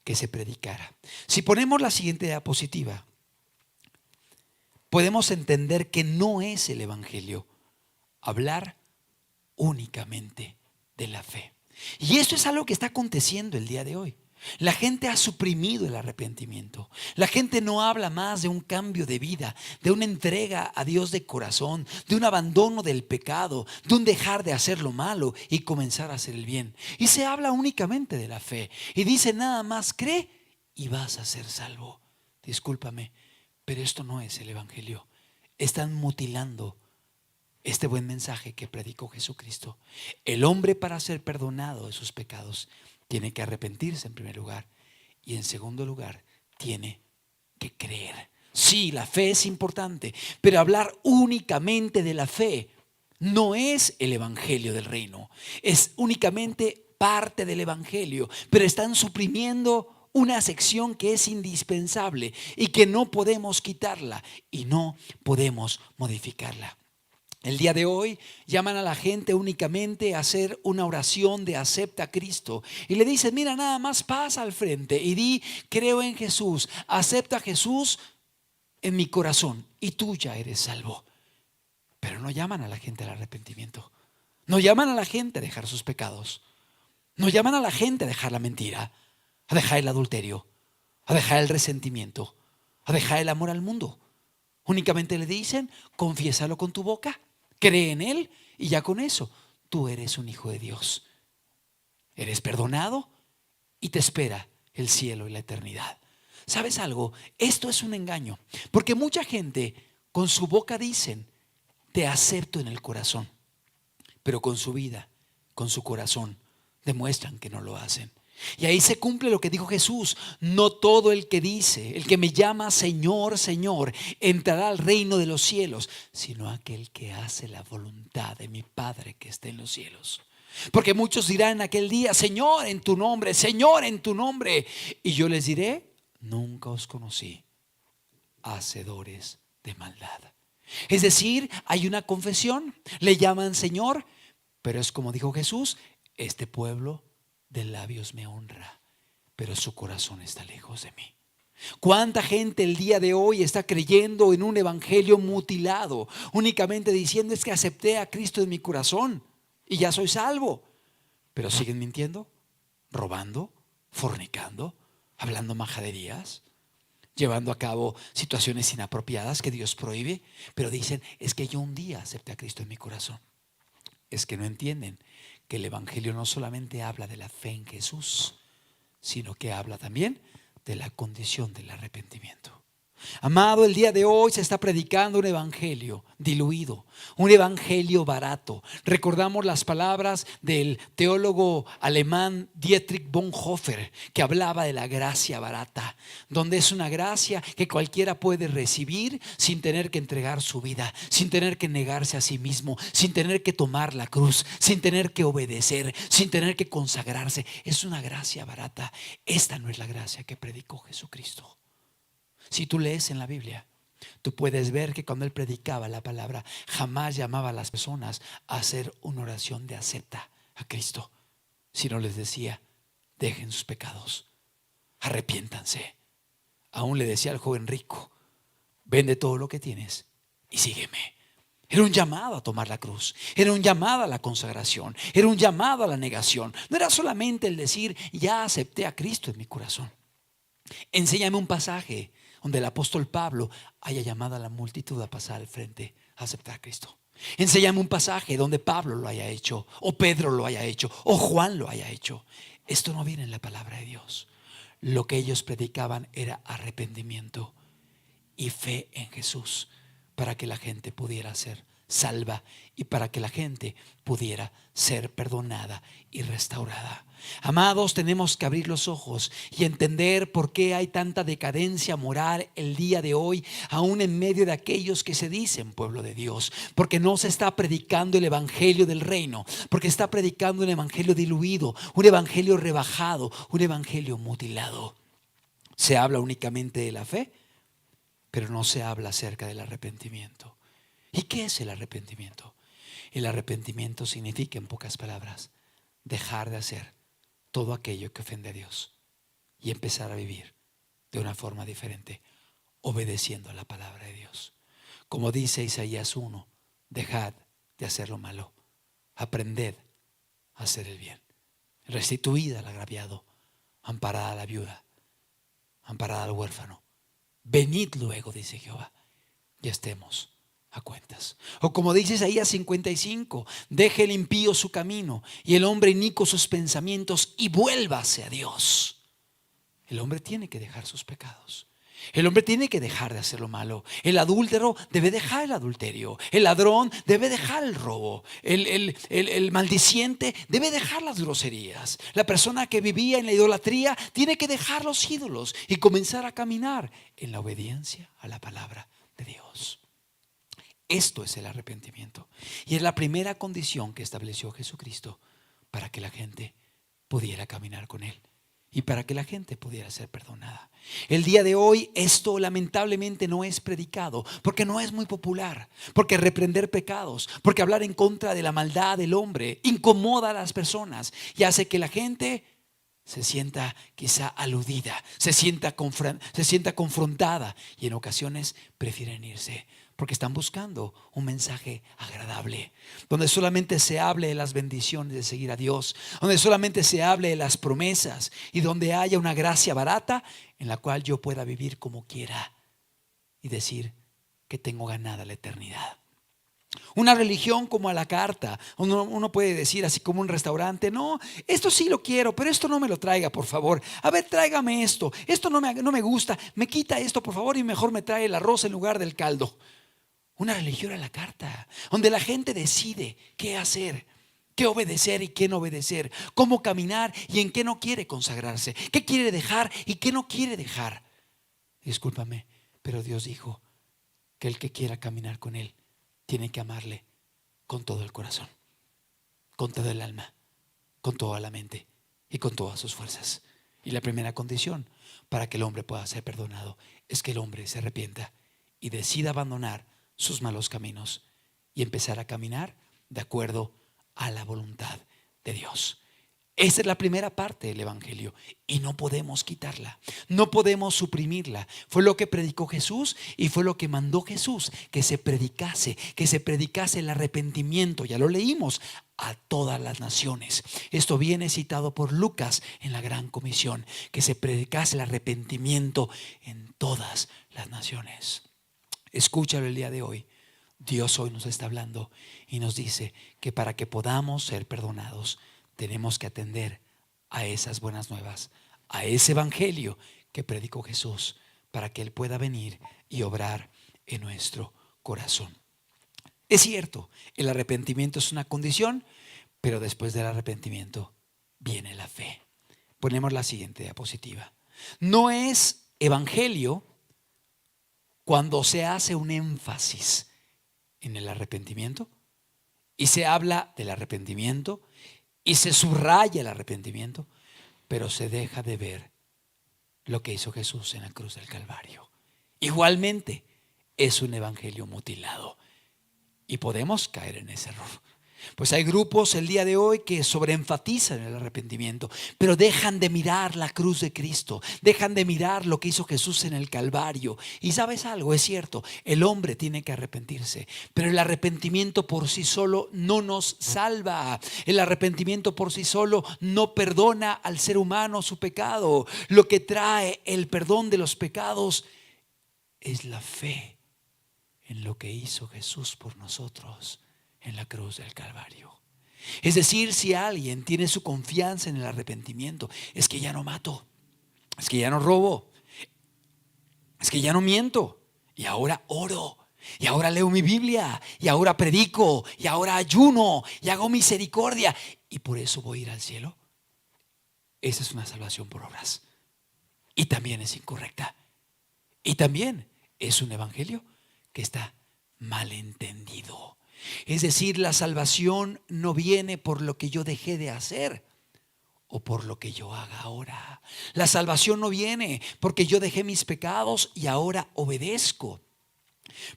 que se predicara. Si ponemos la siguiente diapositiva, podemos entender que no es el evangelio hablar únicamente de la fe. Y esto es algo que está aconteciendo el día de hoy. La gente ha suprimido el arrepentimiento. La gente no habla más de un cambio de vida, de una entrega a Dios de corazón, de un abandono del pecado, de un dejar de hacer lo malo y comenzar a hacer el bien. Y se habla únicamente de la fe. Y dice nada más, cree y vas a ser salvo. Discúlpame, pero esto no es el evangelio. Están mutilando este buen mensaje que predicó Jesucristo. El hombre, para ser perdonado de sus pecados, tiene que arrepentirse en primer lugar y en segundo lugar tiene que creer. Sí, la fe es importante, pero hablar únicamente de la fe no es el evangelio del reino. Es únicamente parte del evangelio, pero están suprimiendo una sección que es indispensable y que no podemos quitarla y no podemos modificarla. El día de hoy llaman a la gente únicamente a hacer una oración de acepta a Cristo y le dicen, mira, nada más pasa al frente y di, creo en Jesús, acepta a Jesús en mi corazón y tú ya eres salvo. Pero no llaman a la gente al arrepentimiento, no llaman a la gente a dejar sus pecados, no llaman a la gente a dejar la mentira, a dejar el adulterio, a dejar el resentimiento, a dejar el amor al mundo. Únicamente le dicen, confiésalo con tu boca, cree en Él y ya con eso tú eres un hijo de Dios. Eres perdonado y te espera el cielo y la eternidad. ¿Sabes algo? Esto es un engaño, porque mucha gente con su boca dicen, te acepto en el corazón, pero con su vida, con su corazón, demuestran que no lo hacen. Y ahí se cumple lo que dijo Jesús, no todo el que dice, el que me llama Señor, Señor, entrará al reino de los cielos, sino aquel que hace la voluntad de mi Padre que está en los cielos. Porque muchos dirán en aquel día, Señor, en tu nombre, Señor, en tu nombre. Y yo les diré, nunca os conocí, hacedores de maldad. Es decir, hay una confesión, le llaman Señor, pero es como dijo Jesús, este pueblo de labios me honra, pero su corazón está lejos de mí. ¿Cuánta gente el día de hoy está creyendo en un evangelio mutilado, únicamente diciendo es que acepté a Cristo en mi corazón y ya soy salvo? Pero siguen mintiendo, robando, fornicando, hablando majaderías, llevando a cabo situaciones inapropiadas que Dios prohíbe, pero dicen es que yo un día acepté a Cristo en mi corazón. Es que no entienden que el evangelio no solamente habla de la fe en Jesús, sino que habla también de la condición del arrepentimiento. Amado, el día de hoy se está predicando un evangelio diluido, un evangelio barato. Recordamos las palabras del teólogo alemán Dietrich Bonhoeffer, que hablaba de la gracia barata, donde es una gracia que cualquiera puede recibir sin tener que entregar su vida, sin tener que negarse a sí mismo, sin tener que tomar la cruz, sin tener que obedecer, sin tener que consagrarse. Es una gracia barata. Esta no es la gracia que predicó Jesucristo. Si tú lees en la Biblia, tú puedes ver que cuando él predicaba la palabra, jamás llamaba a las personas a hacer una oración de acepta a Cristo, sino les decía, dejen sus pecados, arrepiéntanse. Aún le decía al joven rico, vende todo lo que tienes y sígueme. Era un llamado a tomar la cruz, era un llamado a la consagración, era un llamado a la negación. No era solamente el decir, ya acepté a Cristo en mi corazón. Enséñame un pasaje donde el apóstol Pablo haya llamado a la multitud a pasar al frente a aceptar a Cristo. Enséñame un pasaje donde Pablo lo haya hecho, o Pedro lo haya hecho, o Juan lo haya hecho. Esto no viene en la palabra de Dios. Lo que ellos predicaban era arrepentimiento y fe en Jesús para que la gente pudiera ser salva y para que la gente pudiera ser perdonada y restaurada. Amados, tenemos que abrir los ojos y entender por qué hay tanta decadencia moral el día de hoy, aún en medio de aquellos que se dicen pueblo de Dios, porque no se está predicando el evangelio del reino, porque está predicando un evangelio diluido, un evangelio rebajado, un evangelio mutilado. Se habla únicamente de la fe, pero no se habla acerca del arrepentimiento. ¿Y qué es el arrepentimiento? El arrepentimiento significa, en pocas palabras, dejar de hacer todo aquello que ofende a Dios y empezar a vivir de una forma diferente, obedeciendo a la palabra de Dios. Como dice Isaías 1, dejad de hacer lo malo, aprended a hacer el bien. Restituid al agraviado, amparad a la viuda, amparad al huérfano. Venid luego, dice Jehová, y estemos a cuentas. O como dice Isaías 55, deje el impío su camino y el hombre inicuo sus pensamientos y vuélvase a Dios. El hombre tiene que dejar sus pecados. El hombre tiene que dejar de hacer lo malo. El adúltero debe dejar el adulterio. El ladrón debe dejar el robo. El maldiciente debe dejar las groserías. La persona que vivía en la idolatría tiene que dejar los ídolos y comenzar a caminar en la obediencia a la palabra de Dios. Esto es el arrepentimiento. Y es la primera condición que estableció Jesucristo para que la gente pudiera caminar con Él y para que la gente pudiera ser perdonada. El día de hoy esto lamentablemente no es predicado porque no es muy popular, porque reprender pecados, porque hablar en contra de la maldad del hombre incomoda a las personas y hace que la gente se sienta quizá aludida, se sienta confrontada y en ocasiones prefieren irse porque están buscando un mensaje agradable, donde solamente se hable de las bendiciones de seguir a Dios, donde solamente se hable de las promesas y donde haya una gracia barata en la cual yo pueda vivir como quiera y decir que tengo ganada la eternidad. Una religión como a la carta. Uno puede decir así como un restaurante: no, esto sí lo quiero, pero esto no me lo traiga, por favor. A ver, tráigame esto. Esto no me gusta. Me quita esto, por favor, y mejor me trae el arroz en lugar del caldo. Una religión a la carta, donde la gente decide qué hacer, qué obedecer y qué no obedecer, cómo caminar y en qué no quiere consagrarse, qué quiere dejar y qué no quiere dejar. Discúlpame, pero Dios dijo que el que quiera caminar con Él tiene que amarle con todo el corazón, con todo el alma, con toda la mente y con todas sus fuerzas. Y la primera condición para que el hombre pueda ser perdonado es que el hombre se arrepienta y decida abandonar sus malos caminos y empezar a caminar de acuerdo a la voluntad de Dios. Esa es la primera parte del evangelio y no podemos quitarla, no podemos suprimirla. Fue lo que predicó Jesús y fue lo que mandó Jesús, que se predicase el arrepentimiento. Ya lo leímos, a todas las naciones. Esto viene citado por Lucas en la Gran Comisión, que se predicase el arrepentimiento en todas las naciones. Escúchalo el día de hoy. Dios hoy nos está hablando y nos dice que para que podamos ser perdonados tenemos que atender a esas buenas nuevas, a ese evangelio que predicó Jesús, para que Él pueda venir y obrar en nuestro corazón. Es cierto, el arrepentimiento es una condición, pero después del arrepentimiento viene la fe. Ponemos la siguiente diapositiva. No es evangelio cuando se hace un énfasis en el arrepentimiento y se habla del arrepentimiento y se subraya el arrepentimiento, pero se deja de ver lo que hizo Jesús en la cruz del Calvario. Igualmente es un evangelio mutilado y podemos caer en ese error. Pues hay grupos el día de hoy que sobreenfatizan el arrepentimiento, pero dejan de mirar la cruz de Cristo, dejan de mirar lo que hizo Jesús en el Calvario. Y sabes algo, es cierto, el hombre tiene que arrepentirse, pero el arrepentimiento por sí solo no nos salva. El arrepentimiento por sí solo no perdona al ser humano su pecado. Lo que trae el perdón de los pecados es la fe en lo que hizo Jesús por nosotros en la cruz del Calvario. Es decir, si alguien tiene su confianza en el arrepentimiento, es que ya no mato, es que ya no robo, es que ya no miento, y ahora oro, y ahora leo mi Biblia, y ahora predico, y ahora ayuno, y hago misericordia, y por eso voy a ir al cielo. Esa es una salvación por obras. Y también es incorrecta. Y también es un evangelio que está mal entendido. Es decir, la salvación no viene por lo que yo dejé de hacer o por lo que yo haga ahora. La salvación no viene porque yo dejé mis pecados y ahora obedezco.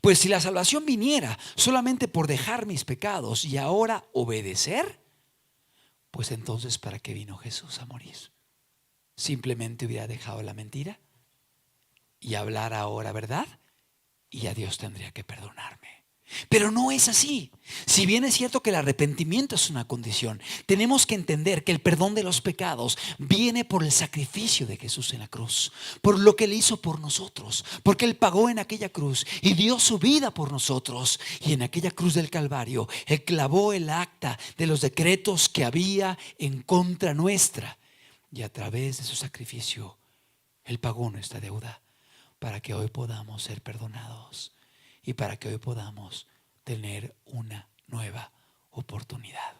Pues si la salvación viniera solamente por dejar mis pecados y ahora obedecer, pues entonces ¿para qué vino Jesús a morir? Simplemente hubiera dejado la mentira y hablar ahora verdad y ya Dios tendría que perdonarme. Pero no es así. Si bien es cierto que el arrepentimiento es una condición, tenemos que entender que el perdón de los pecados viene por el sacrificio de Jesús en la cruz, por lo que Él hizo por nosotros, porque Él pagó en aquella cruz y dio su vida por nosotros. Y en aquella cruz del Calvario Él clavó el acta de los decretos que había en contra nuestra, y a través de su sacrificio Él pagó nuestra deuda para que hoy podamos ser perdonados y para que hoy podamos tener una nueva oportunidad.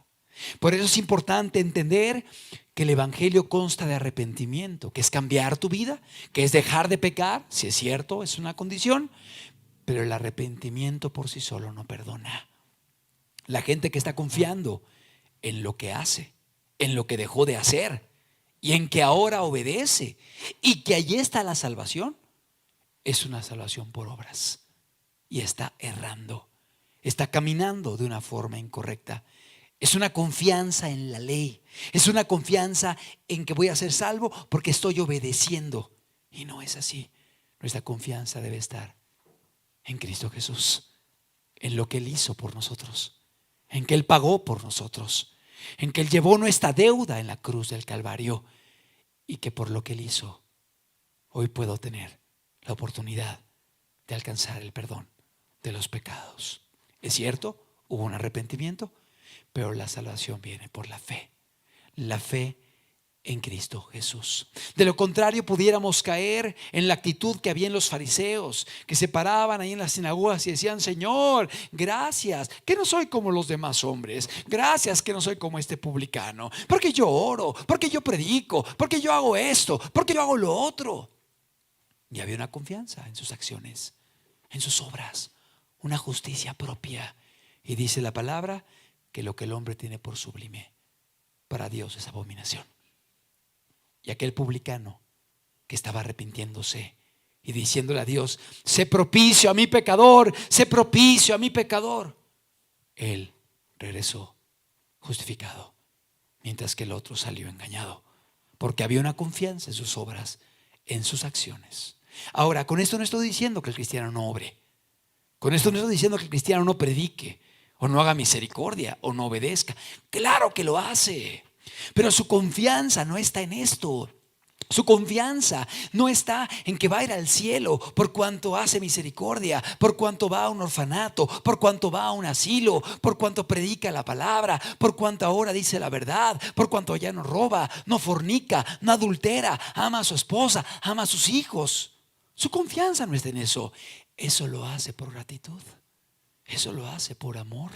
Por eso es importante entender que el evangelio consta de arrepentimiento, que es cambiar tu vida, que es dejar de pecar, si es cierto, es una condición, pero el arrepentimiento por sí solo no perdona. La gente que está confiando en lo que hace, en lo que dejó de hacer y en que ahora obedece y que allí está la salvación, es una salvación por obras. Y está errando, está caminando de una forma incorrecta. Es una confianza en la ley, es una confianza en que voy a ser salvo porque estoy obedeciendo. Y no es así. Nuestra confianza debe estar en Cristo Jesús, en lo que Él hizo por nosotros, en que Él pagó por nosotros, en que Él llevó nuestra deuda en la cruz del Calvario y que por lo que Él hizo, hoy puedo tener la oportunidad de alcanzar el perdón de los pecados. Es cierto, hubo un arrepentimiento, pero la salvación viene por la fe en Cristo Jesús. De lo contrario, pudiéramos caer en la actitud que había en los fariseos, que se paraban ahí en las sinagogas y decían: Señor, gracias, que no soy como los demás hombres, gracias que no soy como este publicano, porque yo oro, porque yo predico, porque yo hago esto, porque yo hago lo otro. Y había una confianza en sus acciones, en sus obras, una justicia propia. Y dice la palabra que lo que el hombre tiene por sublime, para Dios es abominación. Y aquel publicano que estaba arrepintiéndose y diciéndole a Dios: sé propicio a mi pecador, sé propicio a mi pecador, él regresó justificado, mientras que el otro salió engañado, porque había una confianza en sus obras, en sus acciones. Ahora, con esto no estoy diciendo que el cristiano no obre. Con esto no estoy diciendo que el cristiano no predique, o no haga misericordia, o no obedezca. Claro que lo hace, pero su confianza no está en esto. Su confianza no está en que va a ir al cielo por cuanto hace misericordia, por cuanto va a un orfanato, por cuanto va a un asilo, por cuanto predica la palabra, por cuanto ahora dice la verdad, por cuanto ya no roba, no fornica, no adultera, ama a su esposa, ama a sus hijos. Su confianza no está en eso. Eso lo hace por gratitud, eso lo hace por amor,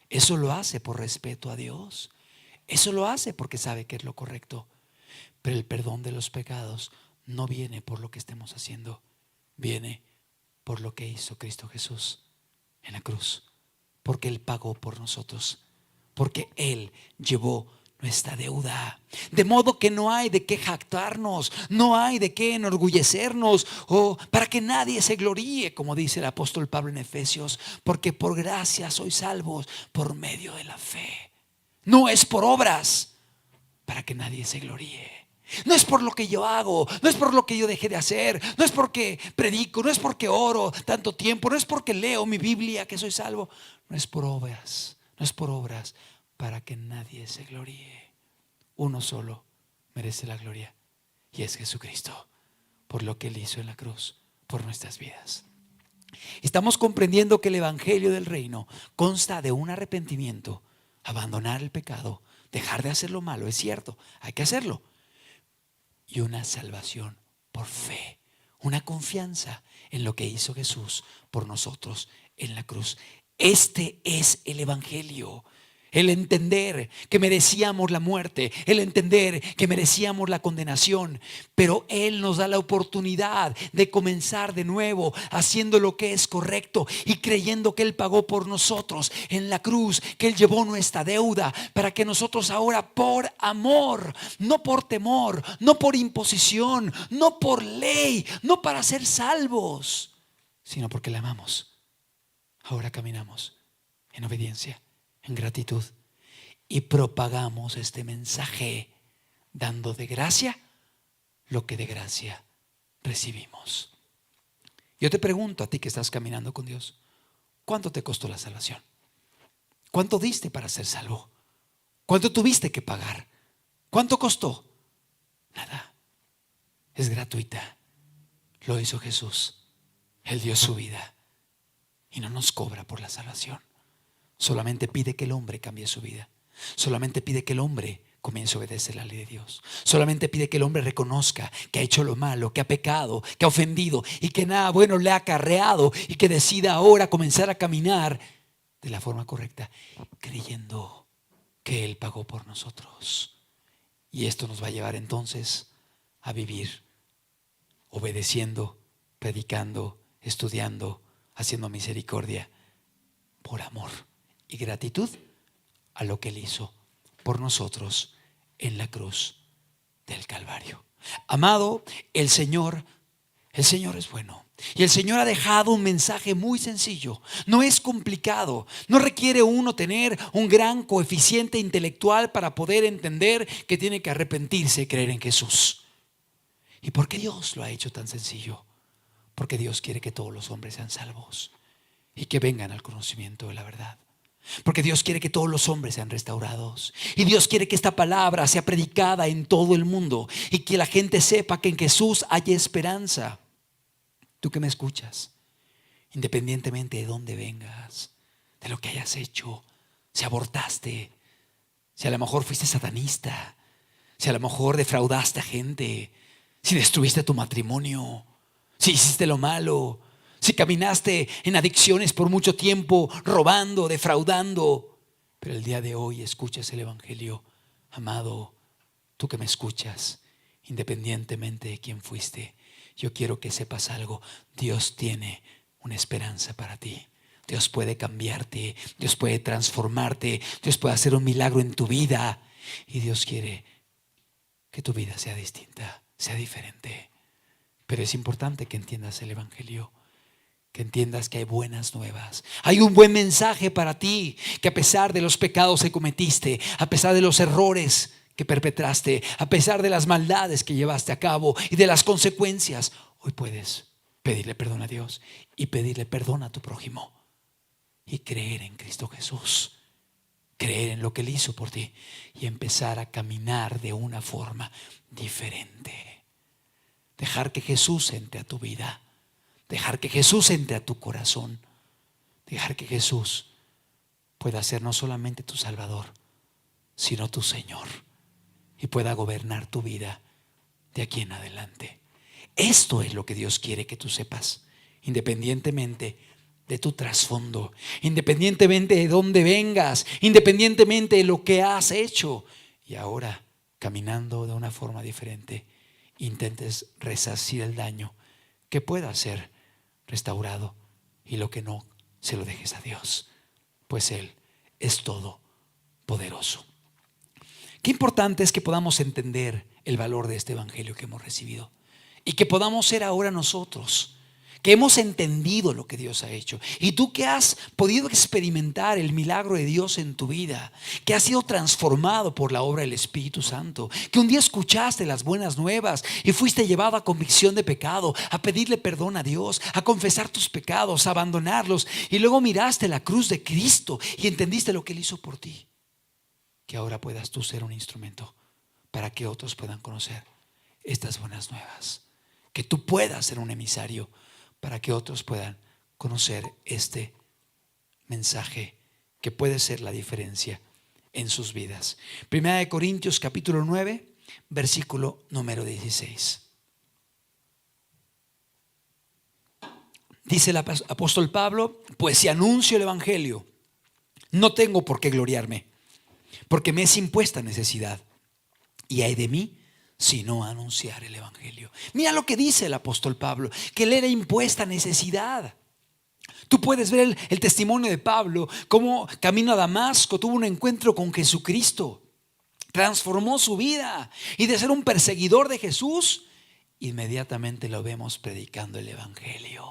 eso lo hace por respeto a Dios, eso lo hace porque sabe que es lo correcto. Pero el perdón de los pecados no viene por lo que estemos haciendo, viene por lo que hizo Cristo Jesús en la cruz, porque Él pagó por nosotros, porque Él llevó nuestra deuda. De modo que no hay de qué jactarnos, no hay de qué enorgullecernos, o para que nadie se gloríe, como dice el apóstol Pablo en Efesios, porque por gracia sois salvos por medio de la fe. No es por obras, para que nadie se gloríe. No es por lo que yo hago, no es por lo que yo dejé de hacer, no es porque predico, no es porque oro tanto tiempo, no es porque leo mi Biblia que soy salvo. No es por obras, no es por obras, para que nadie se gloríe. Uno solo merece la gloria, y es Jesucristo, por lo que Él hizo en la cruz por nuestras vidas. Estamos comprendiendo que el evangelio del reino consta de un arrepentimiento, abandonar el pecado, dejar de hacer lo malo. Es cierto, hay que hacerlo. Y una salvación por fe, una confianza en lo que hizo Jesús por nosotros en la cruz. Este es el evangelio. El entender que merecíamos la muerte, el entender que merecíamos la condenación, pero Él nos da la oportunidad de comenzar de nuevo, haciendo lo que es correcto y creyendo que Él pagó por nosotros en la cruz, que Él llevó nuestra deuda, para que nosotros ahora por amor, no por temor, no por imposición, no por ley, no para ser salvos, sino porque le amamos, ahora caminamos en obediencia, en gratitud, y propagamos este mensaje dando de gracia lo que de gracia recibimos. Yo te pregunto a ti que estás caminando con Dios, ¿cuánto te costó la salvación? ¿Cuánto diste para ser salvo? ¿Cuánto tuviste que pagar? ¿Cuánto costó? Nada. Es gratuita. Lo hizo Jesús. Él dio su vida y no nos cobra por la salvación. Solamente pide que el hombre cambie su vida. Solamente pide que el hombre comience a obedecer la ley de Dios. Solamente pide que el hombre reconozca que ha hecho lo malo, que ha pecado, que ha ofendido y que nada bueno le ha acarreado, y que decida ahora comenzar a caminar de la forma correcta, creyendo que Él pagó por nosotros. Y esto nos va a llevar entonces a vivir obedeciendo, predicando, estudiando, haciendo misericordia por amor y gratitud a lo que Él hizo por nosotros en la cruz del Calvario. Amado, el Señor es bueno. Y el Señor ha dejado un mensaje muy sencillo. No es complicado. No requiere uno tener un gran coeficiente intelectual para poder entender que tiene que arrepentirse y creer en Jesús. ¿Y por qué Dios lo ha hecho tan sencillo? Porque Dios quiere que todos los hombres sean salvos y que vengan al conocimiento de la verdad. Porque Dios quiere que todos los hombres sean restaurados. Y Dios quiere que esta palabra sea predicada en todo el mundo y que la gente sepa que en Jesús hay esperanza. Tú que me escuchas, independientemente de dónde vengas, de lo que hayas hecho, si abortaste, si a lo mejor fuiste satanista, si a lo mejor defraudaste a gente, si destruiste tu matrimonio, si hiciste lo malo, si caminaste en adicciones por mucho tiempo, robando, defraudando, pero el día de hoy escuchas el evangelio. Amado, tú que me escuchas, independientemente de quién fuiste, yo quiero que sepas algo. Dios tiene una esperanza para ti. Dios puede cambiarte, Dios puede transformarte, Dios puede hacer un milagro en tu vida, y Dios quiere que tu vida sea distinta, sea diferente. Pero es importante que entiendas el evangelio, que entiendas que hay buenas nuevas. Hay un buen mensaje para ti, que a pesar de los pecados que cometiste, a pesar de los errores que perpetraste, a pesar de las maldades que llevaste a cabo y de las consecuencias, hoy puedes pedirle perdón a Dios y pedirle perdón a tu prójimo y creer en Cristo Jesús, creer en lo que Él hizo por ti y empezar a caminar de una forma diferente. Dejar que Jesús entre a tu vida, dejar que Jesús entre a tu corazón, dejar que Jesús pueda ser no solamente tu Salvador, sino tu Señor, y pueda gobernar tu vida de aquí en adelante. Esto es lo que Dios quiere que tú sepas, independientemente de tu trasfondo, independientemente de dónde vengas, independientemente de lo que has hecho. Y ahora, caminando de una forma diferente, intentes resarcir el daño que pueda ser restaurado, y lo que no, se lo dejes a Dios, pues Él es todopoderoso. Qué importante es que podamos entender el valor de este evangelio que hemos recibido y que podamos ser ahora nosotros, que hemos entendido lo que Dios ha hecho, y tú que has podido experimentar el milagro de Dios en tu vida, que has sido transformado por la obra del Espíritu Santo, que un día escuchaste las buenas nuevas y fuiste llevado a convicción de pecado, a pedirle perdón a Dios, a confesar tus pecados, a abandonarlos, y luego miraste la cruz de Cristo y entendiste lo que Él hizo por ti. Que ahora puedas tú ser un instrumento para que otros puedan conocer estas buenas nuevas, que tú puedas ser un emisario para que otros puedan conocer este mensaje que puede ser la diferencia en sus vidas. Primera de Corintios capítulo 9, versículo número 16. Dice el apóstol Pablo: pues si anuncio el evangelio, no tengo por qué gloriarme, porque me es impuesta necesidad. Y ay de mí si no anunciar el evangelio. Mira lo que dice el apóstol Pablo, que le era impuesta necesidad. Tú puedes ver el testimonio de Pablo, cómo camino a Damasco tuvo un encuentro con Jesucristo, transformó su vida, y de ser un perseguidor de Jesús, inmediatamente lo vemos predicando el evangelio.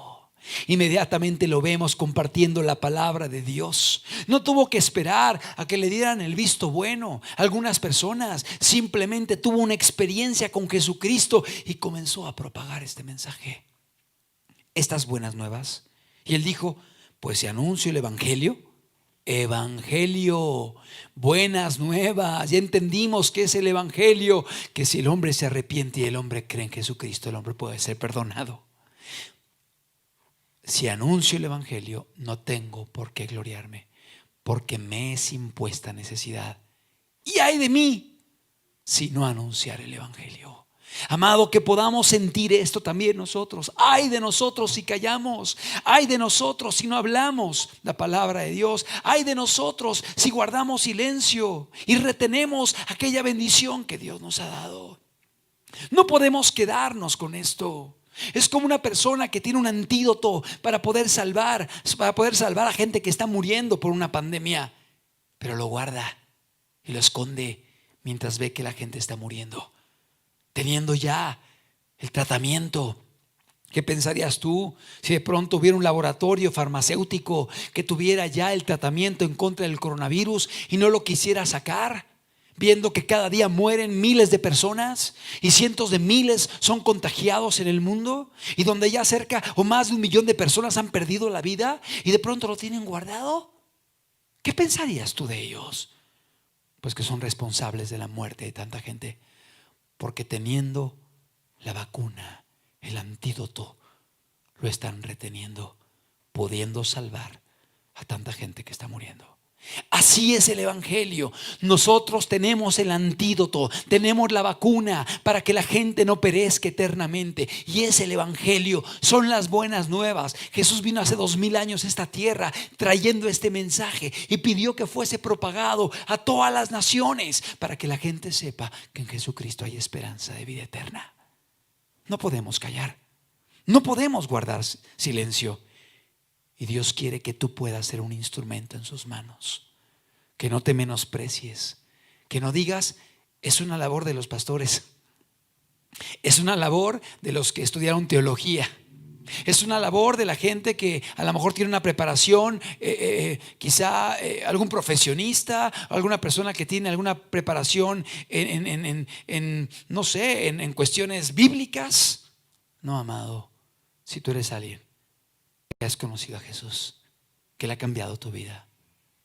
Inmediatamente lo vemos compartiendo la palabra de Dios. No tuvo que esperar a que le dieran el visto bueno. Algunas personas simplemente tuvo una experiencia con Jesucristo y comenzó a propagar este mensaje, estas buenas nuevas. Y él dijo: pues si anuncio el evangelio, buenas nuevas. Ya entendimos qué es el evangelio, que si el hombre se arrepiente y el hombre cree en Jesucristo, el hombre puede ser perdonado. Si anuncio el evangelio, no tengo por qué gloriarme, porque me es impuesta necesidad. Y ay de mí si no anunciar el evangelio. Amado, que podamos sentir esto también nosotros. Ay de nosotros si callamos. Ay de nosotros si no hablamos la palabra de Dios. Ay de nosotros si guardamos silencio y retenemos aquella bendición que Dios nos ha dado. No podemos quedarnos con esto. Es como una persona que tiene un antídoto para poder salvar a gente que está muriendo por una pandemia, pero lo guarda y lo esconde mientras ve que la gente está muriendo, teniendo ya el tratamiento. ¿Qué pensarías tú si de pronto hubiera un laboratorio farmacéutico que tuviera ya el tratamiento en contra del coronavirus y no lo quisiera sacar? Viendo que cada día mueren miles de personas y cientos de miles son contagiados en el mundo, y donde ya cerca o más de 1 millón de personas han perdido la vida y de pronto lo tienen guardado. ¿Qué pensarías tú de ellos? Pues que son responsables de la muerte de tanta gente, porque teniendo la vacuna, el antídoto, lo están reteniendo, pudiendo salvar a tanta gente que está muriendo. Así es el evangelio. Nosotros tenemos el antídoto, tenemos la vacuna para que la gente no perezca eternamente, y es el evangelio, son las buenas nuevas. Jesús vino hace 2000 años a esta tierra trayendo este mensaje y pidió que fuese propagado a todas las naciones para que la gente sepa que en Jesucristo hay esperanza de vida eterna. No podemos callar, no podemos guardar silencio. Y Dios quiere que tú puedas ser un instrumento en sus manos. Que no te menosprecies, que no digas: es una labor de los pastores, es una labor de los que estudiaron teología, es una labor de la gente que a lo mejor tiene una preparación, quizá algún profesionista, alguna persona que tiene alguna preparación no sé, en cuestiones bíblicas. No, amado, si tú eres alguien que has conocido a Jesús, que le ha cambiado tu vida,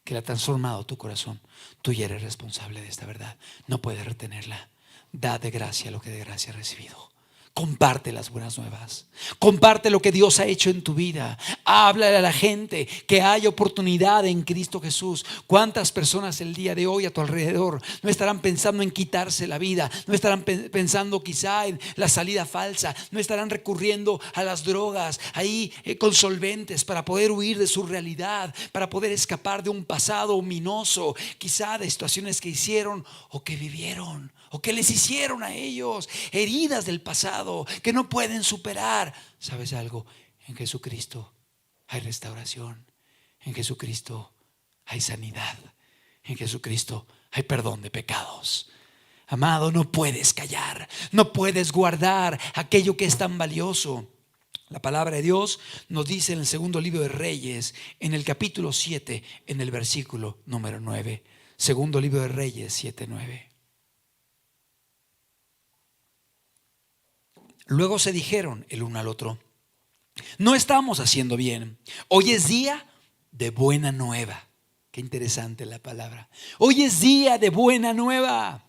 que le ha transformado tu corazón, tú ya eres responsable de esta verdad. No puedes retenerla. Da de gracia lo que de gracia has recibido. Comparte las buenas nuevas. Comparte lo que Dios ha hecho en tu vida. Háblale a la gente que hay oportunidad en Cristo Jesús. ¿Cuántas personas el día de hoy a tu alrededor no estarán pensando en quitarse la vida? No estarán pensando quizá en la salida falsa. No estarán recurriendo a las drogas ahí con solventes para poder huir de su realidad, para poder escapar de un pasado ominoso, quizá de situaciones que hicieron o que vivieron o que les hicieron a ellos, heridas del pasado que no pueden superar. ¿Sabes algo? En Jesucristo hay restauración, en Jesucristo hay sanidad, en Jesucristo hay perdón de pecados. Amado, no puedes callar, no puedes guardar aquello que es tan valioso. La palabra de Dios nos dice en el segundo libro de Reyes, en el capítulo 7, en el versículo número 9. Segundo libro de Reyes 7:9. Luego se dijeron el uno al otro: no estamos haciendo bien. Hoy es día de buena nueva. Qué interesante la palabra. Hoy es día de buena nueva.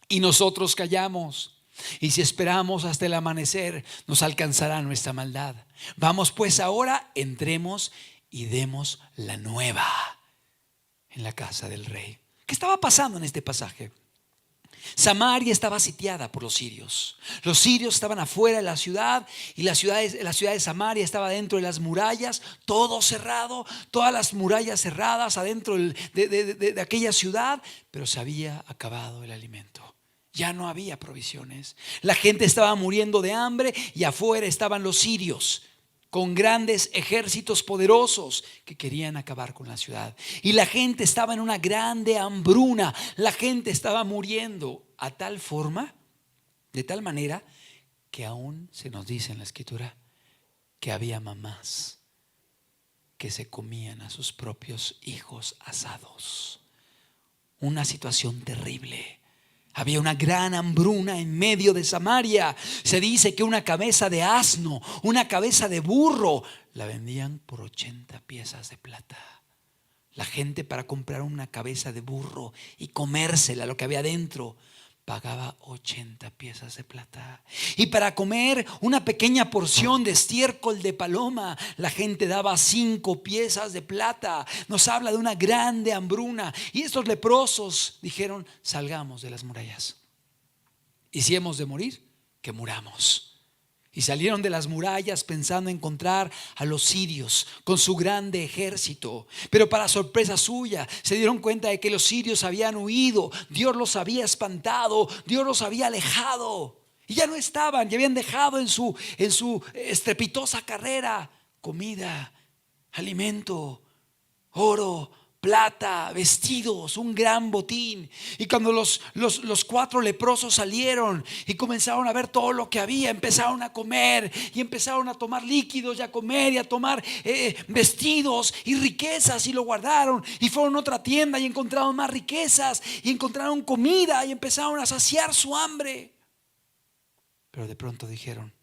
Y nosotros callamos. Y si esperamos hasta el amanecer, nos alcanzará nuestra maldad. Vamos pues ahora, entremos y demos la nueva en la casa del rey. ¿Qué estaba pasando en este pasaje? Samaria estaba sitiada por los sirios. Los sirios estaban afuera de la ciudad y la ciudad de Samaria estaba dentro de las murallas, todo cerrado, todas las murallas cerradas adentro de aquella ciudad, pero se había acabado el alimento. Ya no había provisiones. La gente estaba muriendo de hambre y afuera estaban los sirios con grandes ejércitos poderosos que querían acabar con la ciudad. Y la gente estaba en una grande hambruna. La gente estaba muriendo a tal forma, de tal manera, que aún se nos dice en la Escritura que había mamás que se comían a sus propios hijos asados. Una situación terrible. Había una gran hambruna en medio de Samaria. Se dice que una cabeza de asno, una cabeza de burro, la vendían por 80 piezas de plata. La gente, para comprar una cabeza de burro y comérsela, lo que había dentro, pagaba 80 piezas de plata. Y para comer una pequeña porción de estiércol de paloma, la gente daba 5 piezas de plata. Nos habla de una grande hambruna. Y estos leprosos dijeron: salgamos de las murallas, y si hemos de morir, que muramos. Y salieron de las murallas pensando encontrar a los sirios con su grande ejército. Pero para sorpresa suya, se dieron cuenta de que los sirios habían huido. Dios los había espantado, Dios los había alejado. Y ya no estaban, ya habían dejado en su estrepitosa carrera comida, alimento, oro, plata, vestidos, un gran botín. Y cuando los 4 leprosos salieron y comenzaron a ver todo lo que había, empezaron a comer y empezaron a tomar líquidos y a comer y a tomar vestidos y riquezas, y lo guardaron. Y fueron a otra tienda y encontraron más riquezas y encontraron comida y empezaron a saciar su hambre. Pero de pronto dijeron: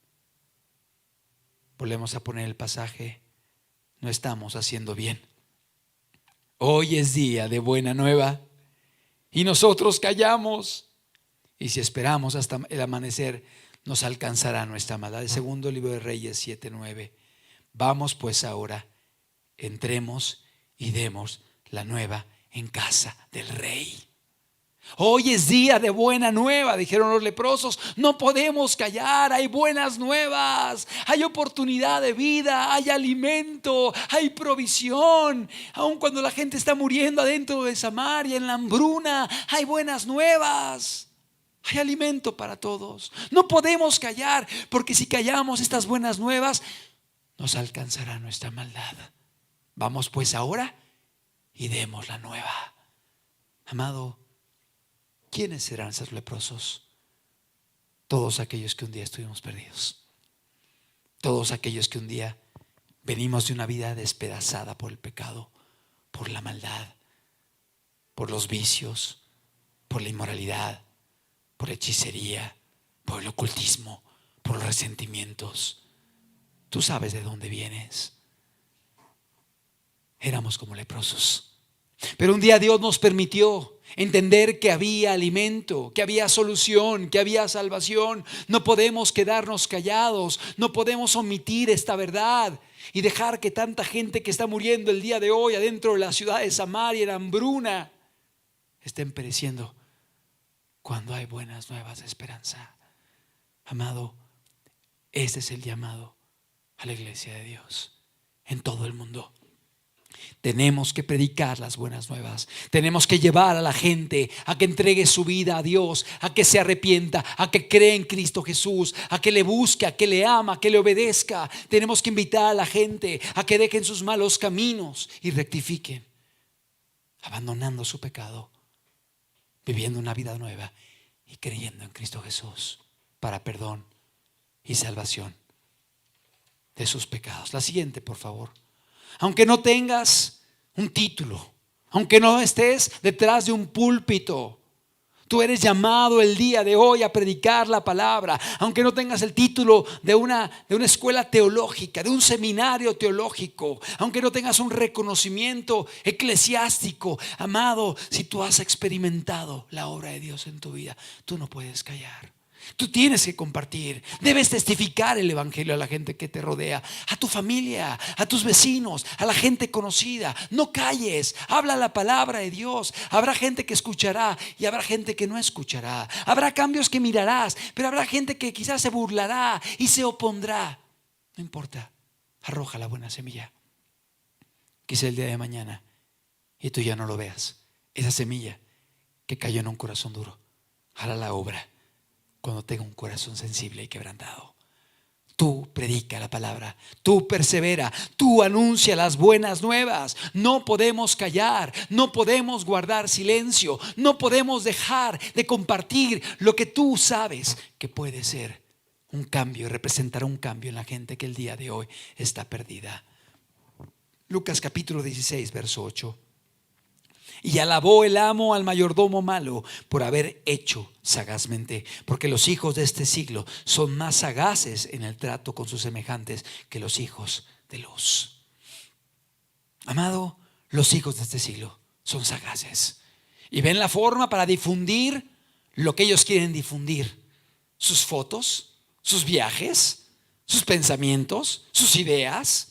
volvemos a poner el pasaje, no estamos haciendo bien. Hoy es día de buena nueva y nosotros callamos, y si esperamos hasta el amanecer, nos alcanzará nuestra maldad. El segundo libro de Reyes 7:9. Vamos pues ahora, entremos y demos la nueva en casa del rey. Hoy es día de buena nueva, dijeron los leprosos. No podemos callar, hay buenas nuevas, hay oportunidad de vida, hay alimento, hay provisión. Aun cuando la gente está muriendo adentro de Samaria en la hambruna, hay buenas nuevas, hay alimento para todos. No podemos callar, porque si callamos estas buenas nuevas, nos alcanzará nuestra maldad. Vamos pues ahora y demos la nueva. Amado, ¿quiénes serán esos leprosos? Todos aquellos que un día estuvimos perdidos. Todos aquellos que un día venimos de una vida despedazada por el pecado, por la maldad, por los vicios, por la inmoralidad, por la hechicería, por el ocultismo, por los resentimientos. Tú sabes de dónde vienes. Éramos como leprosos. Pero un día Dios nos permitió entender que había alimento, que había solución, que había salvación. No podemos quedarnos callados, no podemos omitir esta verdad y dejar que tanta gente que está muriendo el día de hoy adentro de la ciudad de Samaria en hambruna estén pereciendo cuando hay buenas nuevas de esperanza. Amado, este es el llamado a la iglesia de Dios en todo el mundo. Tenemos que predicar las buenas nuevas. Tenemos que llevar a la gente a que entregue su vida a Dios, a que se arrepienta, a que cree en Cristo Jesús, a que le busque, a que le ama, a que le obedezca. Tenemos que invitar a la gente a que dejen sus malos caminos y rectifiquen, abandonando su pecado, viviendo una vida nueva y creyendo en Cristo Jesús para perdón y salvación de sus pecados. La siguiente, por favor. Aunque no tengas un título, aunque no estés detrás de un púlpito, tú eres llamado el día de hoy a predicar la palabra. Aunque no tengas el título de una escuela teológica, de un seminario teológico, aunque no tengas un reconocimiento eclesiástico, amado, si tú has experimentado la obra de Dios en tu vida, tú no puedes callar. Tú tienes que compartir. Debes testificar el evangelio a la gente que te rodea, a tu familia, a tus vecinos, a la gente conocida. No calles, habla la palabra de Dios. Habrá gente que escuchará y habrá gente que no escuchará. Habrá cambios que mirarás, pero habrá gente que quizás se burlará y se opondrá. No importa, arroja la buena semilla. Quizá el día de mañana y tú ya no lo veas. Esa semilla que cayó en un corazón duro hará la obra cuando tenga un corazón sensible y quebrantado. Tú predica la palabra, tú persevera, tú anuncia las buenas nuevas. No podemos callar, no podemos guardar silencio, no podemos dejar de compartir lo que tú sabes que puede ser un cambio y representará un cambio en la gente que el día de hoy está perdida. Lucas capítulo 16, verso 8. Y alabó el amo al mayordomo malo por haber hecho sagazmente, porque los hijos de este siglo son más sagaces en el trato con sus semejantes que los hijos de luz. Amado, los hijos de este siglo son sagaces y ven la forma para difundir lo que ellos quieren difundir: sus fotos, sus viajes, sus pensamientos, sus ideas.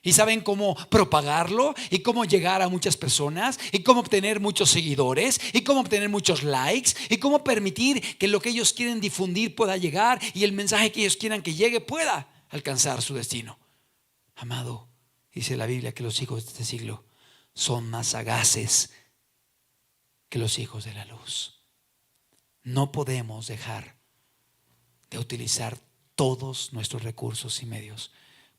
Y saben cómo propagarlo y cómo llegar a muchas personas y cómo obtener muchos seguidores y cómo obtener muchos likes y cómo permitir que lo que ellos quieren difundir pueda llegar y el mensaje que ellos quieran que llegue pueda alcanzar su destino. Amado, dice la Biblia que los hijos de este siglo son más sagaces que los hijos de la luz. No podemos dejar de utilizar todos nuestros recursos y medios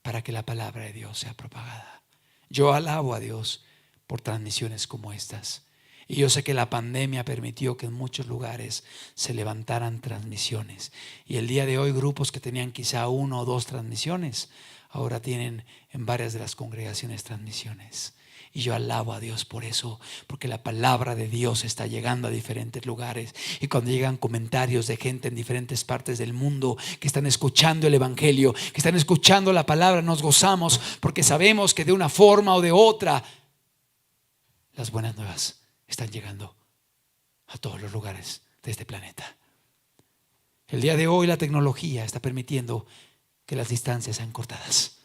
para que la palabra de Dios sea propagada. Yo alabo a Dios por transmisiones como estas. Y yo sé que la pandemia permitió que en muchos lugares se levantaran transmisiones. Y el día de hoy grupos que tenían quizá 1 o 2 transmisiones, ahora tienen en varias de las congregaciones transmisiones. Y yo alabo a Dios por eso, porque la palabra de Dios está llegando a diferentes lugares. Y cuando llegan comentarios de gente en diferentes partes del mundo que están escuchando el evangelio, que están escuchando la palabra, nos gozamos porque sabemos que de una forma o de otra las buenas nuevas están llegando a todos los lugares de este planeta. El día de hoy la tecnología está permitiendo que las distancias sean cortadas.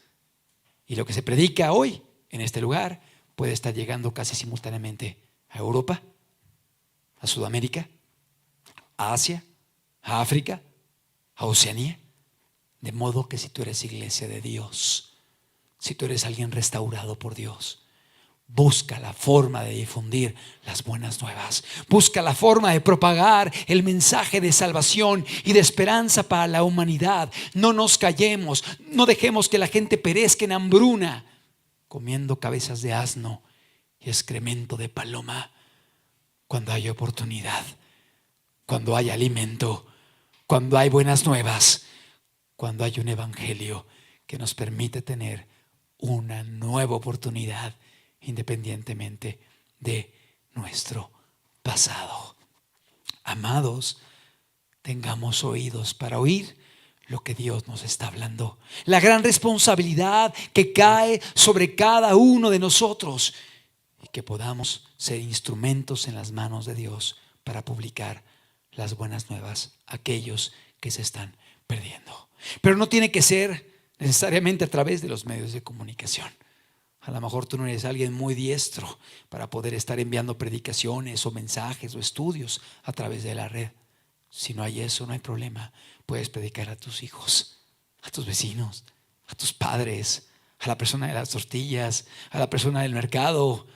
Y lo que se predica hoy en este lugar puede estar llegando casi simultáneamente a Europa, a Sudamérica, a Asia, a África, a Oceanía. De modo que si tú eres iglesia de Dios, si tú eres alguien restaurado por Dios, busca la forma de difundir las buenas nuevas. Busca la forma de propagar el mensaje de salvación y de esperanza para la humanidad. No nos callemos, no dejemos que la gente perezca en hambruna, comiendo cabezas de asno y excremento de paloma. Cuando hay oportunidad, cuando hay alimento, cuando hay buenas nuevas, cuando hay un evangelio que nos permite tener una nueva oportunidad independientemente de nuestro pasado. Amados, tengamos oídos para oír lo que Dios nos está hablando. La gran responsabilidad que cae sobre cada uno de nosotros y que podamos ser instrumentos en las manos de Dios para publicar las buenas nuevas a aquellos que se están perdiendo. Pero no tiene que ser necesariamente a través de los medios de comunicación. A lo mejor tú no eres alguien muy diestro para poder estar enviando predicaciones o mensajes o estudios a través de la red. Si no hay eso, no hay problema. Puedes predicar a tus hijos, a tus vecinos, a tus padres, a la persona de las tortillas, a la persona del mercado,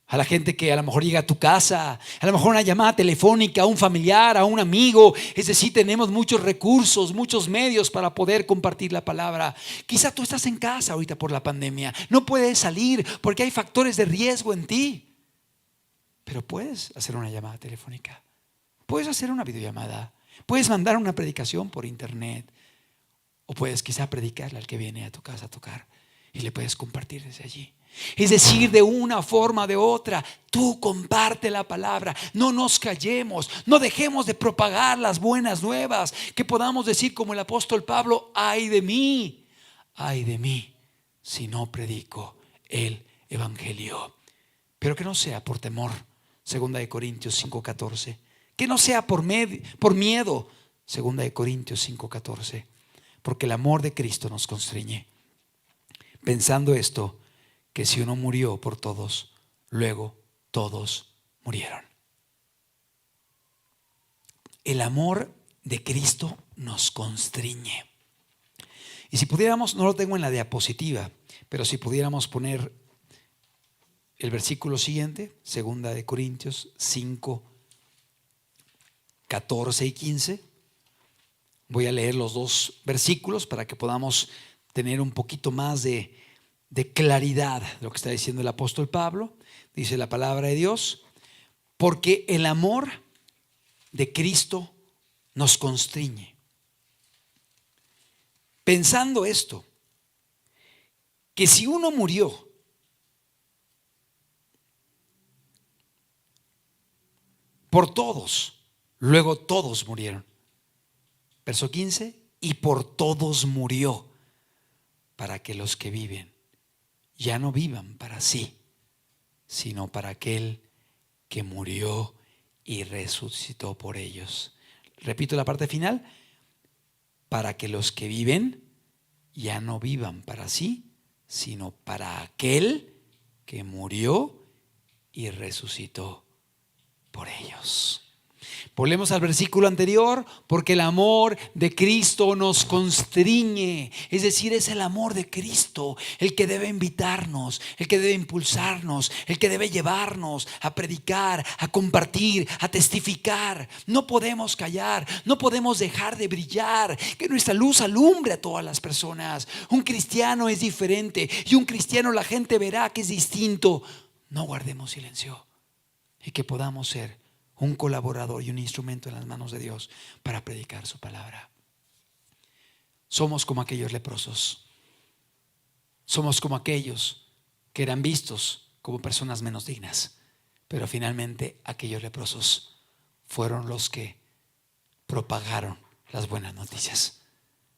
a la gente que a lo mejor llega a tu casa, a lo mejor una llamada telefónica a un familiar, a un amigo. Es decir, tenemos muchos recursos, muchos medios para poder compartir la palabra. Quizá tú estás en casa ahorita por la pandemia, no puedes salir porque hay factores de riesgo en ti, pero puedes hacer una llamada telefónica, puedes hacer una videollamada, puedes mandar una predicación por internet, o puedes quizá predicarle al que viene a tu casa a tocar y le puedes compartir desde allí. Es decir, de una forma o de otra, tú comparte la palabra. No nos callemos, no dejemos de propagar las buenas nuevas. Que podamos decir como el apóstol Pablo: ay de mí si no predico el evangelio. Pero que no sea por temor. 2 Corintios 5:14. Que no sea por miedo, Segunda de Corintios 5:14. Porque el amor de Cristo nos constriñe, pensando esto, que si uno murió por todos, luego todos murieron. El amor de Cristo nos constriñe. Y si pudiéramos, no lo tengo en la diapositiva, pero si pudiéramos poner el versículo siguiente, segunda de Corintios 5, 14 y 15. Voy a leer los dos versículos para que podamos tener un poquito más de claridad de lo que está diciendo el apóstol Pablo. Dice la palabra de Dios: porque el amor de Cristo nos constriñe, pensando esto, que si uno murió por todos, luego todos murieron. Verso 15: y por todos murió, para que los que viven ya no vivan para sí, sino para aquel que murió y resucitó por ellos. Repito la parte final: para que los que viven ya no vivan para sí, sino para aquel que murió y resucitó por ellos. Volvemos al versículo anterior: porque el amor de Cristo nos constriñe. Es decir, es el amor de Cristo el que debe invitarnos, el que debe impulsarnos, el que debe llevarnos a predicar, a compartir, a testificar. No podemos callar, no podemos dejar de brillar, que nuestra luz alumbre a todas las personas. Un cristiano es diferente y un cristiano la gente verá que es distinto. No guardemos silencio y que podamos ser un colaborador y un instrumento en las manos de Dios para predicar su palabra. Somos como aquellos leprosos. Somos como aquellos que eran vistos como personas menos dignas, pero finalmente aquellos leprosos fueron los que propagaron las buenas noticias.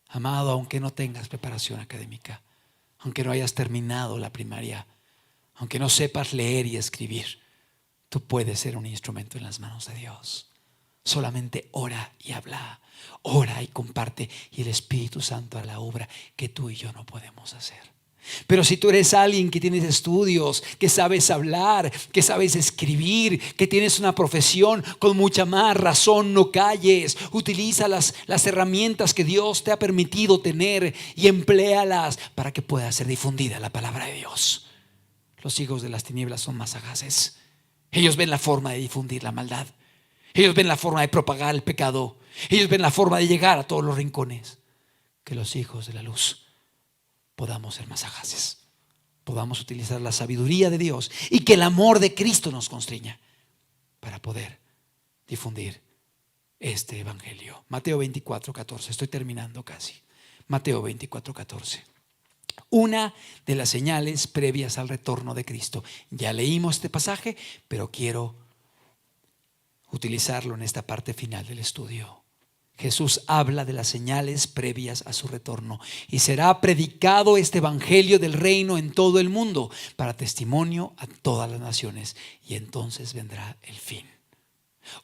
Amado, aunque no tengas preparación académica, aunque no hayas terminado la primaria, aunque no sepas leer y escribir, tú puedes ser un instrumento en las manos de Dios. Solamente ora y habla, ora y comparte, y el Espíritu Santo hará la obra que tú y yo no podemos hacer. Pero si tú eres alguien que tienes estudios, que sabes hablar, que sabes escribir, que tienes una profesión, con mucha más razón no calles. Utiliza las herramientas que Dios te ha permitido tener y empléalas para que pueda ser difundida la palabra de Dios. Los hijos de las tinieblas son más sagaces. Ellos ven la forma de difundir la maldad. Ellos ven la forma de propagar el pecado. Ellos ven la forma de llegar a todos los rincones. Que los hijos de la luz podamos ser más sagaces, podamos utilizar la sabiduría de Dios y que el amor de Cristo nos constriña para poder difundir este evangelio. Mateo 24:14. Estoy terminando casi. Mateo 24:14. Una de las señales previas al retorno de Cristo. Ya leímos este pasaje, pero quiero utilizarlo en esta parte final del estudio. Jesús habla de las señales previas a su retorno: y será predicado este evangelio del reino en todo el mundo para testimonio a todas las naciones, y entonces vendrá el fin.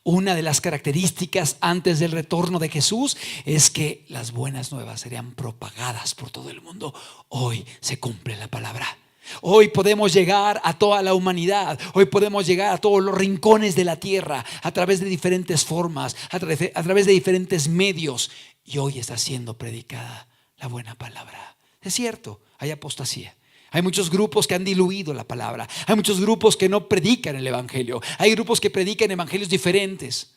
Una de las características antes del retorno de Jesús es que las buenas nuevas serían propagadas por todo el mundo. Hoy se cumple la palabra. Hoy podemos llegar a toda la humanidad. Hoy podemos llegar a todos los rincones de la tierra a través de diferentes formas, a través de diferentes medios. Y hoy está siendo predicada la buena palabra. Es cierto, hay apostasía. Hay muchos grupos que han diluido la palabra. Hay muchos grupos que no predican el evangelio. Hay grupos que predican evangelios diferentes.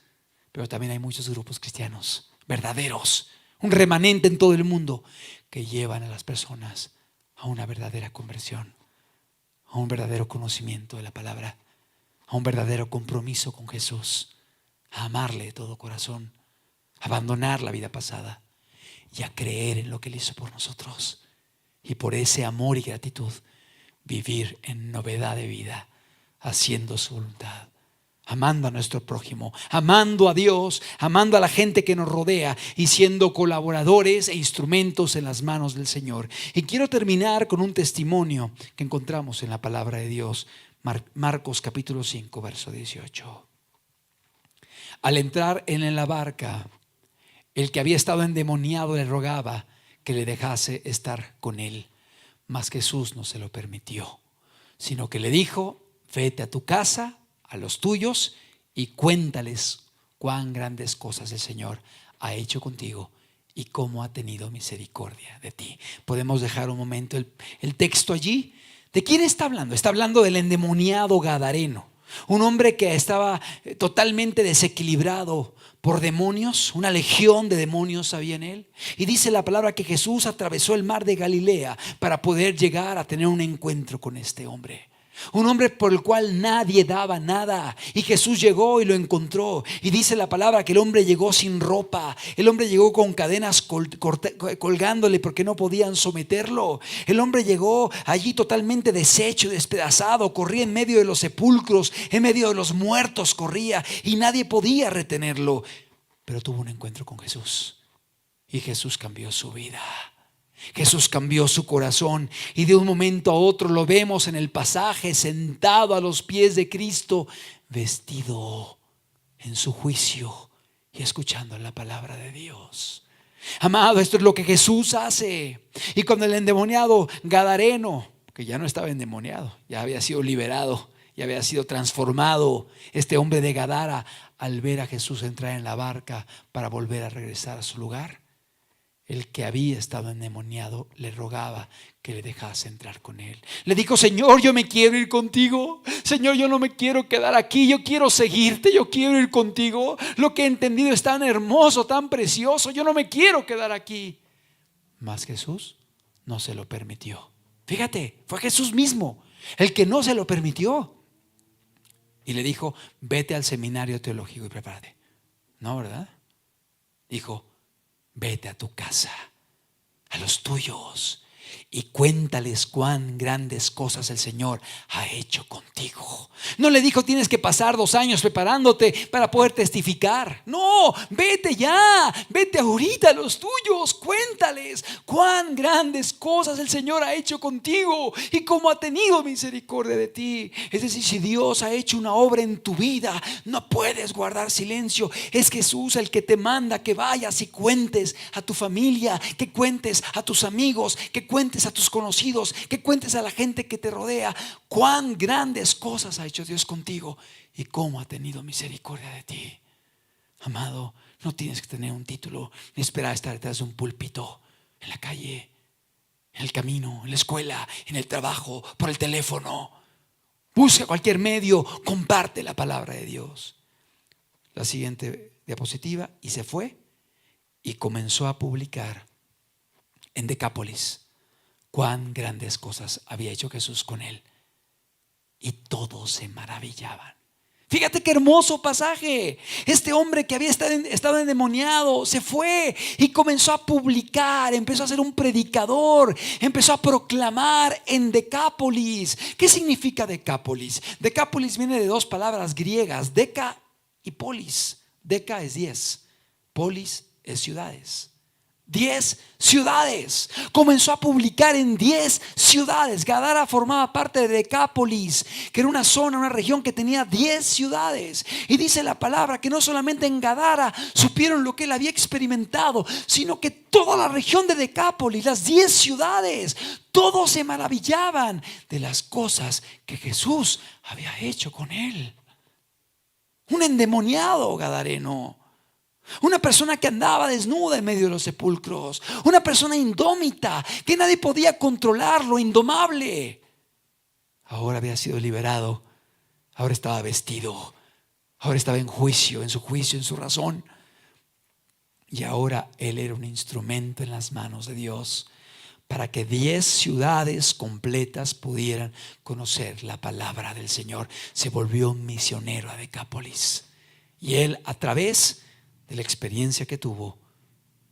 Pero también hay muchos grupos cristianos verdaderos, un remanente en todo el mundo, que llevan a las personas a una verdadera conversión, a un verdadero conocimiento de la palabra, a un verdadero compromiso con Jesús, a amarle de todo corazón, a abandonar la vida pasada y a creer en lo que Él hizo por nosotros. Y por ese amor y gratitud vivir en novedad de vida, haciendo su voluntad, amando a nuestro prójimo, amando a Dios, amando a la gente que nos rodea y siendo colaboradores e instrumentos en las manos del Señor. Y quiero terminar con un testimonio que encontramos en la palabra de Dios, Marcos capítulo 5, verso 18. Al entrar en la barca, El que había estado endemoniado le rogaba que le dejase estar con él, mas Jesús no se lo permitió, sino que le dijo: vete a tu casa, a los tuyos, y cuéntales cuán grandes cosas el Señor ha hecho contigo y cómo ha tenido misericordia de ti. Podemos dejar un momento el texto allí. ¿De quién está hablando? Está hablando del endemoniado gadareno, un hombre que estaba totalmente desequilibrado por demonios. Una legión de demonios había en él. Y dice la palabra que Jesús atravesó el mar de Galilea para poder llegar a tener un encuentro con este hombre. Un hombre por el cual nadie daba nada, y Jesús llegó y lo encontró. Y dice la palabra que el hombre llegó sin ropa. El hombre llegó con cadenas colgándole porque no podían someterlo. El hombre llegó allí totalmente deshecho, despedazado. Corría en medio de los sepulcros, en medio de los muertos corría, y nadie podía retenerlo. Pero tuvo un encuentro con Jesús, y Jesús cambió su vida. Jesús cambió su corazón, y de un momento a otro lo vemos en el pasaje sentado a los pies de Cristo, vestido en su juicio y escuchando la palabra de Dios. Amado, esto es lo que Jesús hace. Y cuando el endemoniado gadareno, que ya no estaba endemoniado, ya había sido liberado, ya había sido transformado, este hombre de Gadara, al ver a Jesús entrar en la barca para volver a regresar a su lugar, el que había estado endemoniado le rogaba que le dejase entrar con él. Le dijo: Señor, yo me quiero ir contigo. Señor, yo no me quiero quedar aquí. Yo quiero seguirte. Yo quiero ir contigo. Lo que he entendido es tan hermoso, tan precioso. Yo no me quiero quedar aquí. Mas Jesús no se lo permitió. Fíjate, fue Jesús mismo el que no se lo permitió. Y le dijo: vete al seminario teológico y prepárate. No, ¿verdad? Dijo: vete a tu casa, a los tuyos, y cuéntales cuán grandes cosas el Señor ha hecho contigo. No le dijo: tienes que pasar 2 años preparándote para poder testificar. No, vete ya, vete ahorita a los tuyos, cuéntales cuán grandes cosas el Señor ha hecho contigo y cómo ha tenido misericordia de ti. Es decir, si Dios ha hecho una obra en tu vida, no puedes guardar silencio. Es Jesús el que te manda que vayas y cuentes a tu familia, que cuentes a tus amigos, que cuentes a tus conocidos, que cuentes a la gente que te rodea cuán grandes cosas ha hecho Dios contigo y cómo ha tenido misericordia de ti. Amado, no tienes que tener un título ni esperar estar detrás de un púlpito, en la calle, en el camino, en la escuela, en el trabajo, por el teléfono. Busca cualquier medio, comparte la palabra de Dios. La siguiente diapositiva. Y se fue y comenzó a publicar en Decápolis cuán grandes cosas había hecho Jesús con él, y todos se maravillaban. Fíjate qué hermoso pasaje. Este hombre que había estado endemoniado se fue y comenzó a publicar, empezó a ser un predicador, empezó a proclamar en Decápolis. ¿Qué significa Decápolis? Decápolis viene de 2 palabras griegas, deca y polis. Deca es 10, polis es ciudades. 10 ciudades. Comenzó a publicar en 10 ciudades. Gadara formaba parte de Decápolis, que era una zona, una región que tenía 10 ciudades. Y dice la palabra que no solamente en Gadara supieron lo que él había experimentado, sino que toda la región de Decápolis, las 10 ciudades, todos se maravillaban de las cosas que Jesús había hecho con él. Un endemoniado gadareno, una persona que andaba desnuda en medio de los sepulcros, una persona indómita que nadie podía controlarlo, indomable. Ahora había sido liberado, ahora estaba vestido, ahora estaba en juicio, en su razón. Y ahora él era un instrumento en las manos de Dios para que 10 ciudades completas pudieran conocer la palabra del Señor. Se volvió un misionero a Decápolis. Y él, a través de la experiencia que tuvo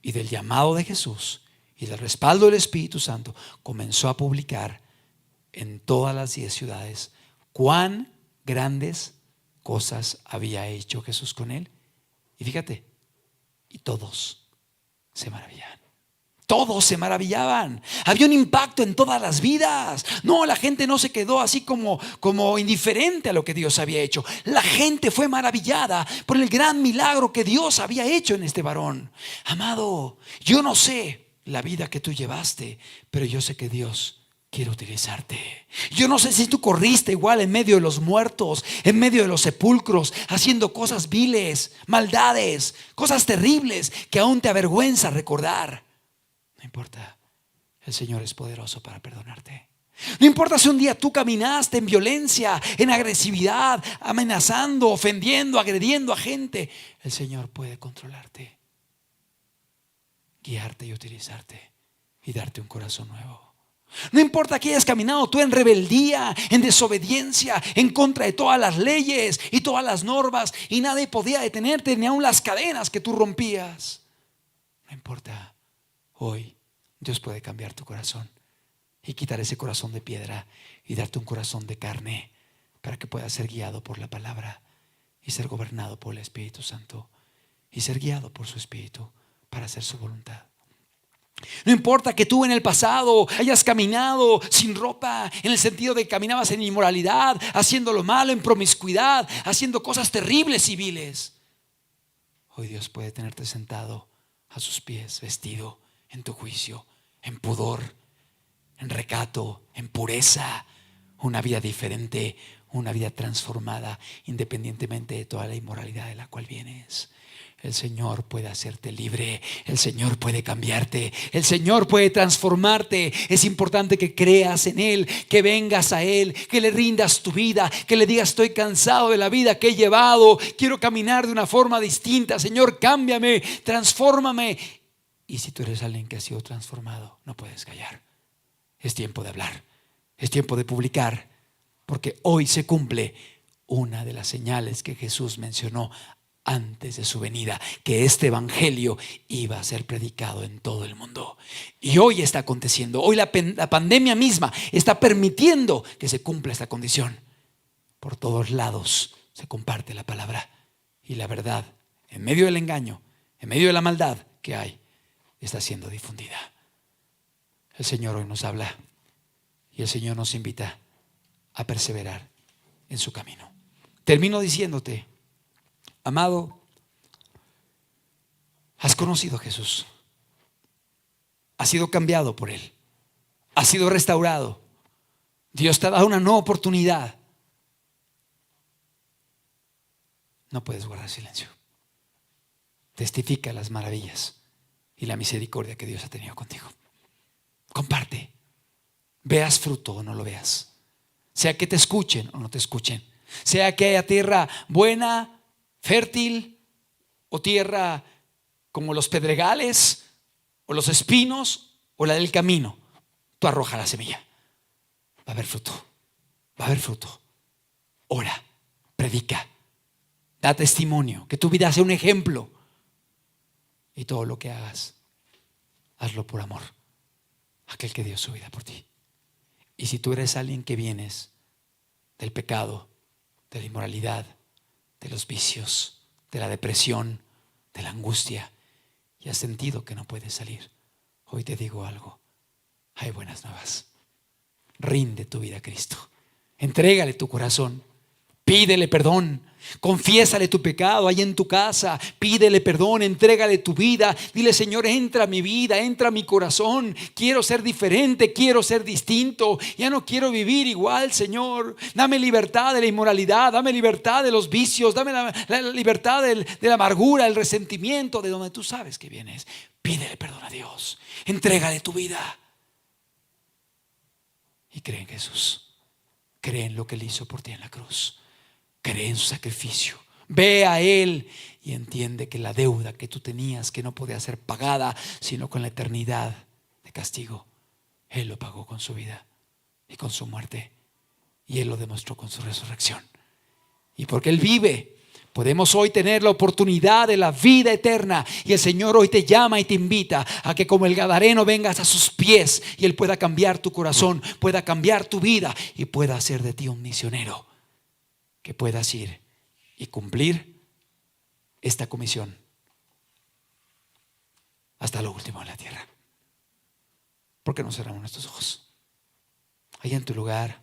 y del llamado de Jesús y del respaldo del Espíritu Santo, comenzó a publicar en todas las 10 ciudades cuán grandes cosas había hecho Jesús con él. Y fíjate, y todos se maravillaban. Todos se maravillaban. Había un impacto en todas las vidas. No, la gente no se quedó así como indiferente a lo que Dios había hecho. La gente fue maravillada por el gran milagro que Dios había hecho en este varón. Amado, yo no sé la vida que tú llevaste, pero yo sé que Dios quiere utilizarte. Yo no sé si tú corriste igual en medio de los muertos, en medio de los sepulcros, haciendo cosas viles, maldades, cosas terribles que aún te avergüenza recordar. No importa, el Señor es poderoso para perdonarte. No importa si un día tú caminaste en violencia, en agresividad, amenazando, ofendiendo, agrediendo a gente. El Señor puede controlarte, guiarte y utilizarte y darte un corazón nuevo. No importa que hayas caminado tú en rebeldía, en desobediencia, en contra de todas las leyes y todas las normas, y nadie podía detenerte, ni aun las cadenas que tú rompías. No importa. Hoy Dios puede cambiar tu corazón y quitar ese corazón de piedra y darte un corazón de carne para que puedas ser guiado por la palabra y ser gobernado por el Espíritu Santo y ser guiado por su Espíritu para hacer su voluntad. No importa que tú en el pasado hayas caminado sin ropa, en el sentido de que caminabas en inmoralidad, haciendo lo malo, en promiscuidad, haciendo cosas terribles y viles. Hoy Dios puede tenerte sentado a sus pies, vestido en tu juicio, en pudor, en recato, en pureza, una vida diferente, una vida transformada, independientemente de toda la inmoralidad de la cual vienes. El Señor puede hacerte libre, el Señor puede cambiarte, el Señor puede transformarte. Es importante que creas en Él, que vengas a Él, que le rindas tu vida, que le digas: estoy cansado de la vida que he llevado, quiero caminar de una forma distinta. Señor, cámbiame, transfórmame. Y si tú eres alguien que ha sido transformado, no puedes callar. Es tiempo de hablar, es tiempo de publicar, porque hoy se cumple una de las señales que Jesús mencionó antes de su venida, que este evangelio iba a ser predicado en todo el mundo. Y hoy está aconteciendo. Hoy la pandemia misma está permitiendo que se cumpla esta condición. Por todos lados se comparte la palabra y la verdad, en medio del engaño, en medio de la maldad que hay, está siendo difundida. El Señor hoy nos habla y el Señor nos invita a perseverar en su camino. Termino diciéndote: amado, has conocido a Jesús, has sido cambiado por Él, has sido restaurado. Dios te ha dado una nueva oportunidad. No puedes guardar silencio. Testifica las maravillas y la misericordia que Dios ha tenido contigo. Comparte, veas fruto o no lo veas, sea que te escuchen o no te escuchen, sea que haya tierra buena, fértil, o tierra como los pedregales o los espinos o la del camino. Tú arroja la semilla, va a haber fruto, va a haber fruto. Ora, predica, da testimonio, que tu vida sea un ejemplo. Y todo lo que hagas, hazlo por amor a aquel que dio su vida por ti. Y si tú eres alguien que vienes del pecado, de la inmoralidad, de los vicios, de la depresión, de la angustia, y has sentido que no puedes salir, hoy te digo algo: hay buenas nuevas. Rinde tu vida a Cristo, entrégale tu corazón, pídele perdón, confiésale tu pecado ahí en tu casa, pídele perdón, entrégale tu vida, dile: Señor, entra a mi vida, entra a mi corazón, quiero ser diferente, quiero ser distinto, ya no quiero vivir igual. Señor, dame libertad de la inmoralidad, dame libertad de los vicios, dame la libertad de la amargura, el resentimiento, de donde tú sabes que vienes. Pídele perdón a Dios, entrégale tu vida y cree en Jesús, cree en lo que Él hizo por ti en la cruz. Cree en su sacrificio, ve a Él y entiende que la deuda que tú tenías, que no podía ser pagada sino con la eternidad de castigo, Él lo pagó con su vida y con su muerte, y Él lo demostró con su resurrección. Y porque Él vive, podemos hoy tener la oportunidad de la vida eterna. Y el Señor hoy te llama y te invita a que, como el gadareno, vengas a sus pies y Él pueda cambiar tu corazón, pueda cambiar tu vida y pueda hacer de ti un misionero, que puedas ir y cumplir esta comisión hasta lo último en la tierra. ¿Por qué no cerramos nuestros ojos? Ahí en tu lugar,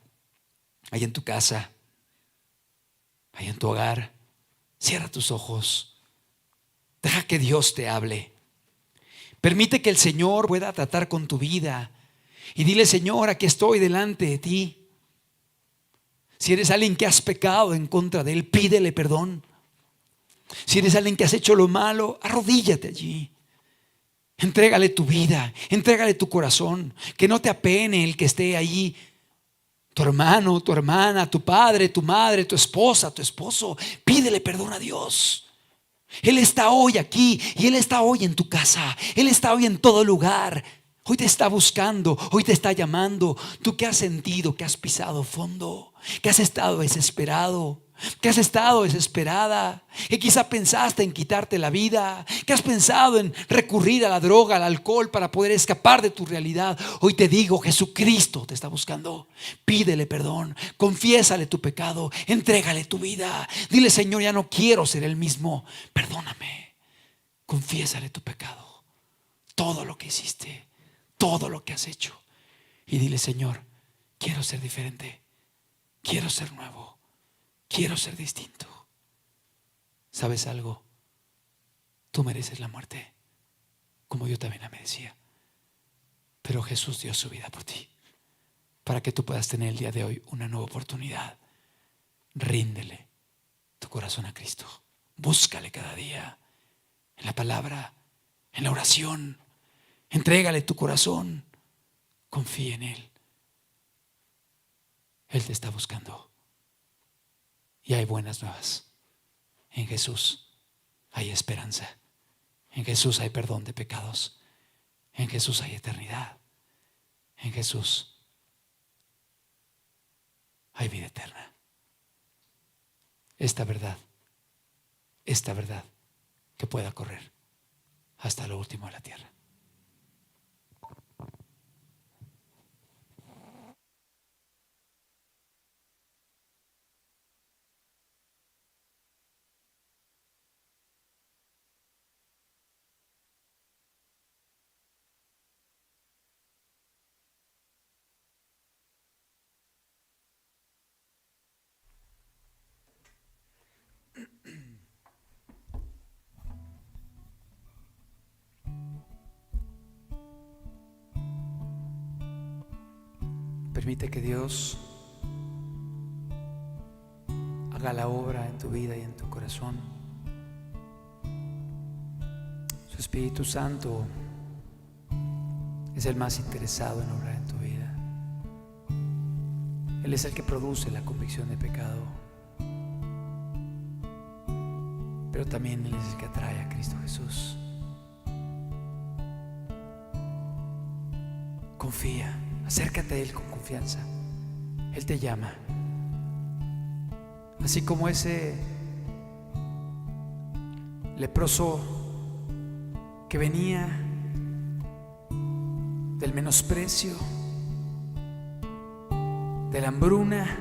ahí en tu casa, ahí en tu hogar, cierra tus ojos. Deja que Dios te hable. Permite que el Señor pueda tratar con tu vida. Y dile: Señor, aquí estoy delante de ti. Si eres alguien que has pecado en contra de Él, pídele perdón. Si eres alguien que has hecho lo malo, arrodíllate allí. Entrégale tu vida, entrégale tu corazón. Que no te apene el que esté allí. Tu hermano, tu hermana, tu padre, tu madre, tu esposa, tu esposo. Pídele perdón a Dios. Él está hoy aquí y Él está hoy en tu casa. Él está hoy en todo lugar. Hoy te está buscando, hoy te está llamando. Tú que has sentido que has pisado fondo, que has estado desesperado, que has estado desesperada, que quizá pensaste en quitarte la vida, que has pensado en recurrir a la droga, al alcohol para poder escapar de tu realidad. Hoy te digo: Jesucristo te está buscando. Pídele perdón, confiésale tu pecado, entrégale tu vida. Dile: Señor, ya no quiero ser el mismo, perdóname. Confiésale tu pecado, todo lo que hiciste, todo lo que has hecho. Y dile: Señor, quiero ser diferente, quiero ser nuevo, quiero ser distinto. ¿Sabes algo? Tú mereces la muerte, como yo también la merecía. Pero Jesús dio su vida por ti, para que tú puedas tener el día de hoy una nueva oportunidad. Ríndele tu corazón a Cristo. Búscale cada día, en la palabra, en la oración. Entrégale tu corazón. Confía en Él. Él te está buscando. Y hay buenas nuevas. En Jesús hay esperanza. En Jesús hay perdón de pecados. En Jesús hay eternidad. En Jesús hay vida eterna. Esta verdad que pueda correr hasta lo último de la tierra. Permite que Dios haga la obra en tu vida y en tu corazón. Su Espíritu Santo es el más interesado en obrar en tu vida. Él es el que produce la convicción de pecado, pero también Él es el que atrae a Cristo Jesús. Confía, acércate a Él con confianza. Él te llama. Así como ese leproso que venía del menosprecio, de la hambruna,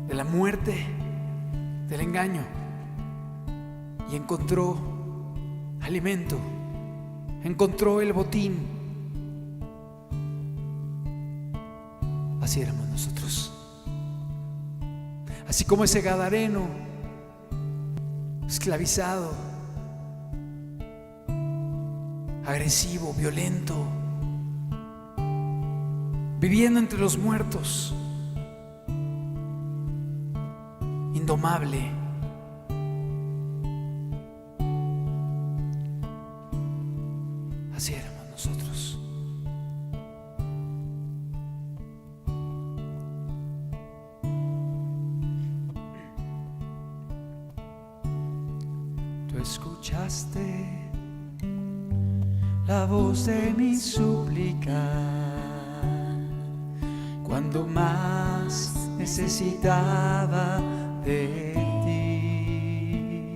de la muerte, del engaño, y encontró alimento, encontró el botín. Así éramos nosotros. Así como ese gadareno esclavizado, agresivo, violento, viviendo entre los muertos, indomable. Así éramos nosotros. Tú escuchaste la voz de mi súplica cuando más necesitaba de ti.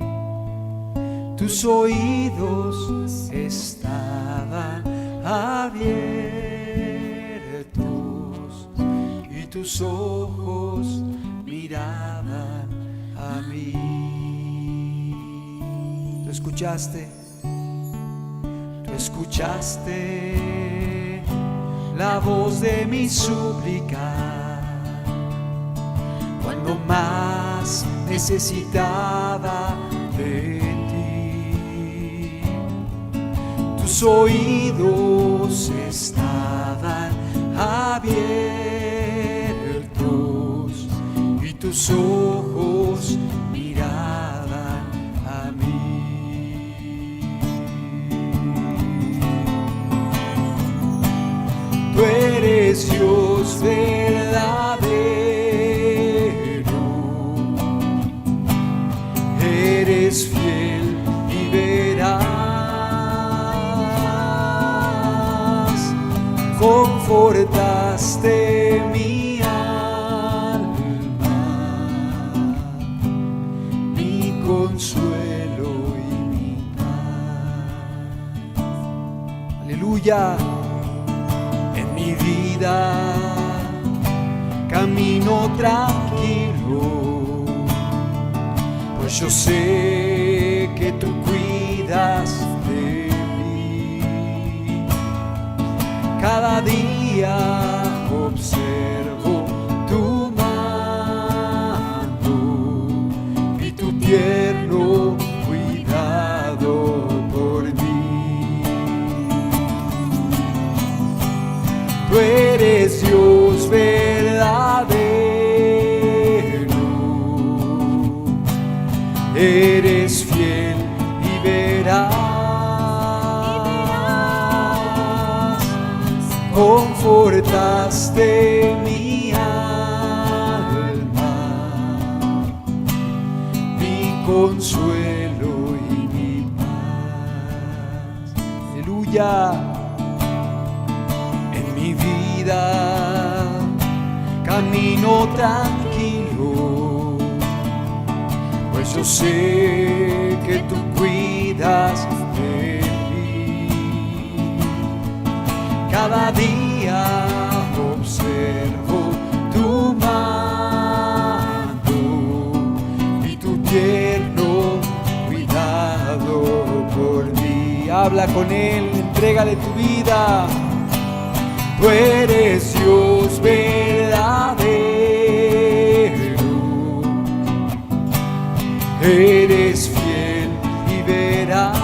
Tus oídos estaban abiertos y tus ojos miraban a mí. Tú escuchaste Tú escuchaste la voz de mi súplica cuando más necesitaba de ti. Tus oídos estaban abiertos y tus ojos miraban a mí. Tú eres Dios verdadero, eres fiel y veraz, confortaste mi alma, mi consuelo y mi paz. Aleluya. En mi vida camino tranquilo, pues yo sé que tú cuidas de mí. Cada día observo tu mano y tu tierno cuidado por mí. Tú eres Dios verdadero, eres fiel y veraz, confortaste mi alma, mi consuelo y mi paz. Aleluya. En mi vida camino tranquilo, pues yo sé que tú cuidas de mí. Cada día observo tu mano y tu tierno cuidado por mí. Habla con Él, entrégale tu vida. Tú eres Dios verdadero, eres fiel y veraz,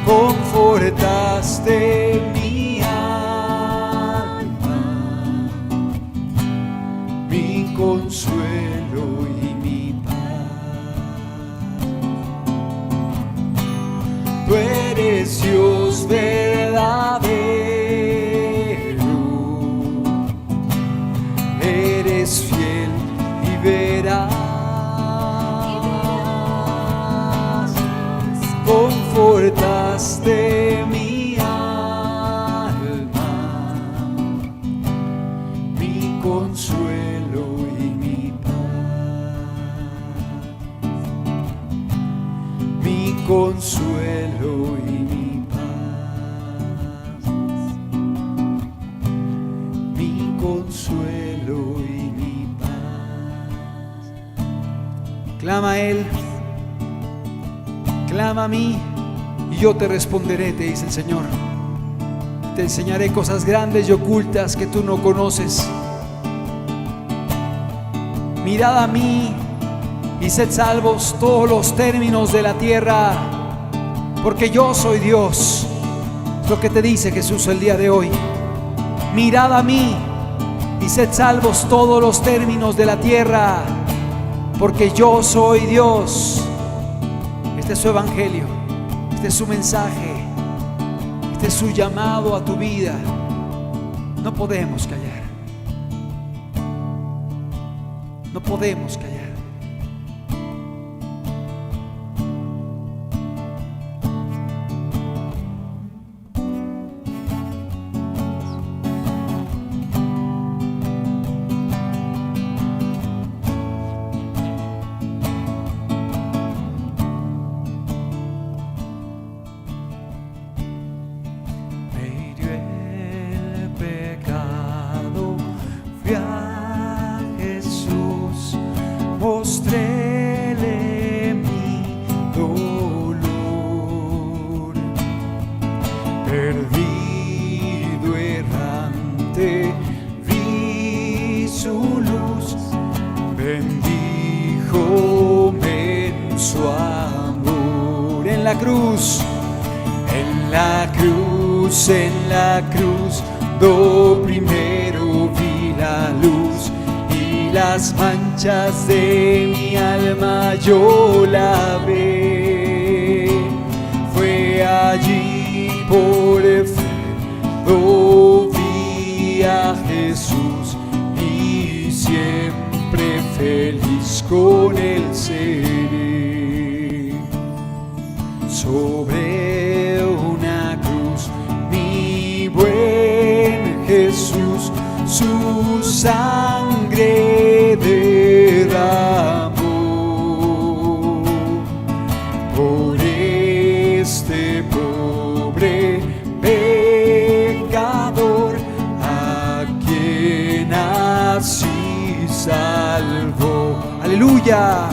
confortaste mi alma, mi consuelo y mi paz. Tú eres Dios verdadero, eres fiel y veraz, confortaste mi alma, mi consuelo y mi paz, mi consuelo y mi paz, mi consuelo y mi paz. Clama a Él, clama a mí y yo te responderé, te dice el Señor. Te enseñaré cosas grandes y ocultas que tú no conoces. Mirad a mí y sed salvos todos los términos de la tierra, porque yo soy Dios. Es lo que te dice Jesús el día de hoy. Mirad a mí y sed salvos todos los términos de la tierra, porque yo soy Dios. Este es su evangelio, este es su mensaje, este es su llamado a tu vida. No podemos callar, no podemos callar. la cruz, en la cruz, do primero vi la luz y las manchas de mi alma yo lavé. Fue allí por fe, do vi a Jesús y siempre feliz con él seré. Sobre una cruz mi buen Jesús su sangre derramó por este pobre pecador a quien así salvó. Aleluya.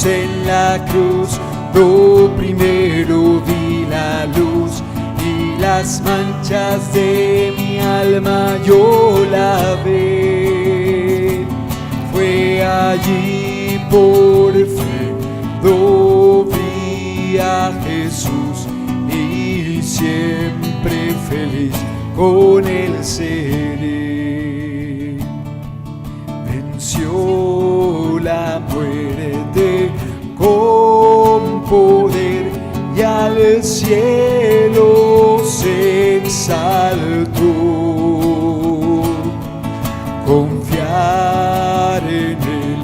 En la cruz, do primero vi la luz y las manchas de mi alma yo lavé. Fue allí por fe, do vi a Jesús y siempre feliz con él seré. Venció la muerte con poder y al cielo se exaltó. Confiar en él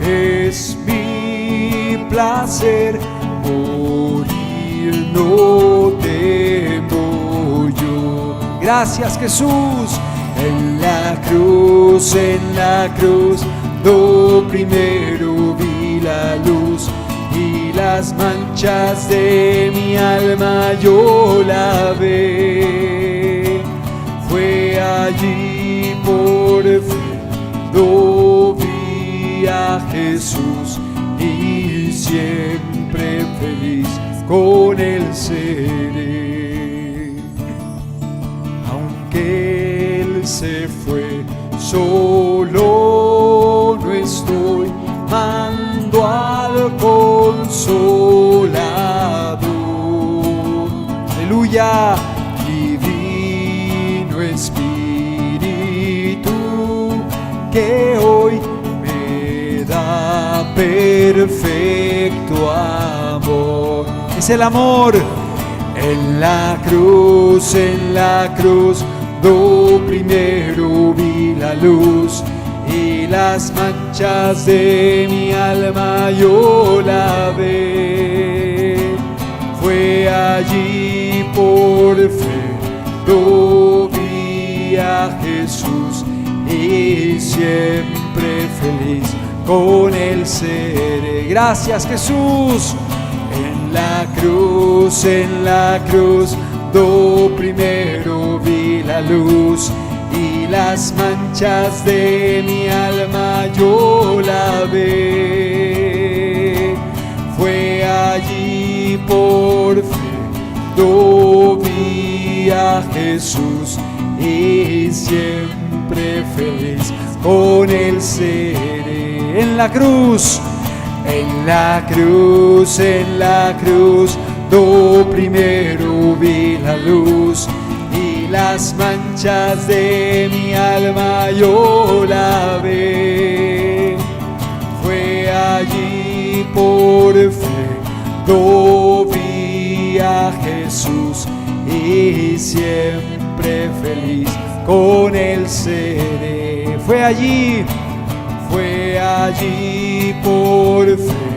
es mi placer, morir no temo yo. Gracias, Jesús. En la cruz, do primero vi la luz y las manchas de mi alma yo lavé. Fue allí por fe, do vi a Jesús y siempre feliz con él seré. Aunque él se fue, solo no estoy, mando al Consolador. Aleluya. Divino Espíritu que hoy me da perfecto amor. Es el amor. En la cruz, do primero vi la luz y las manchas de mi alma yo lavé. Fue allí por fe, do vi a Jesús y siempre feliz con él seré. Gracias, Jesús. En la cruz, do primero vi la luz y las manchas de mi alma yo lavé. Fue allí por fe, do vi a Jesús y siempre feliz con él seré. En la cruz, do primero vi la luz y las manchas de mi alma yo lavé. Fue allí por fe, do vi a Jesús y siempre feliz con él seré. Fue allí por fe,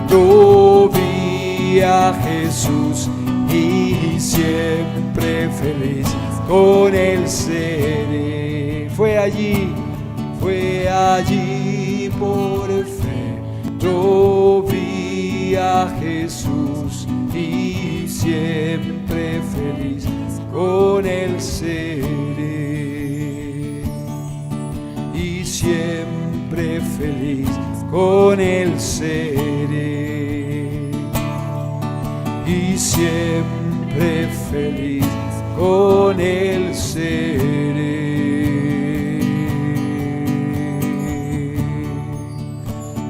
do vi a Jesús y siempre feliz con él seré. Fue allí por fe, do vi a Jesús y siempre feliz con él seré. Y siempre feliz con él seré. Y siempre feliz con él seré.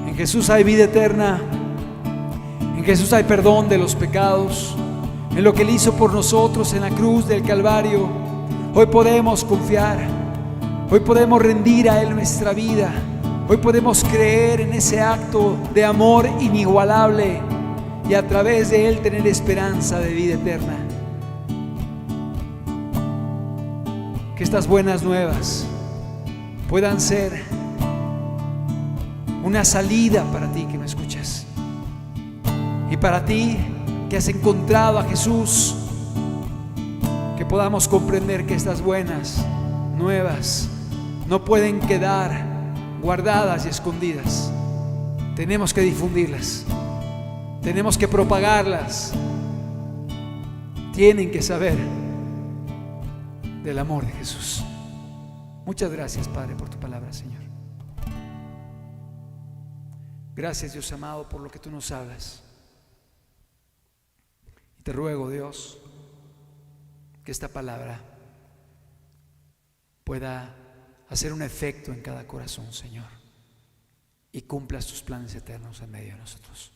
En Jesús hay vida eterna. Jesús hay perdón de los pecados, en lo que Él hizo por nosotros en la cruz del Calvario. Hoy podemos confiar, hoy podemos rendir a Él nuestra vida, hoy podemos creer en ese acto de amor inigualable y a través de Él tener esperanza de vida eterna. Que estas buenas nuevas puedan ser una salida para ti que me escuchas, y para ti que has encontrado a Jesús, que podamos comprender que estas buenas nuevas no pueden quedar guardadas y escondidas. Tenemos que difundirlas, tenemos que propagarlas. Tienen que saber del amor de Jesús. Muchas gracias, Padre, por tu palabra, Señor. Gracias, Dios amado, por lo que tú nos hablas. Y te ruego, Dios, que esta palabra pueda hacer un efecto en cada corazón, Señor, y cumplas tus planes eternos en medio de nosotros.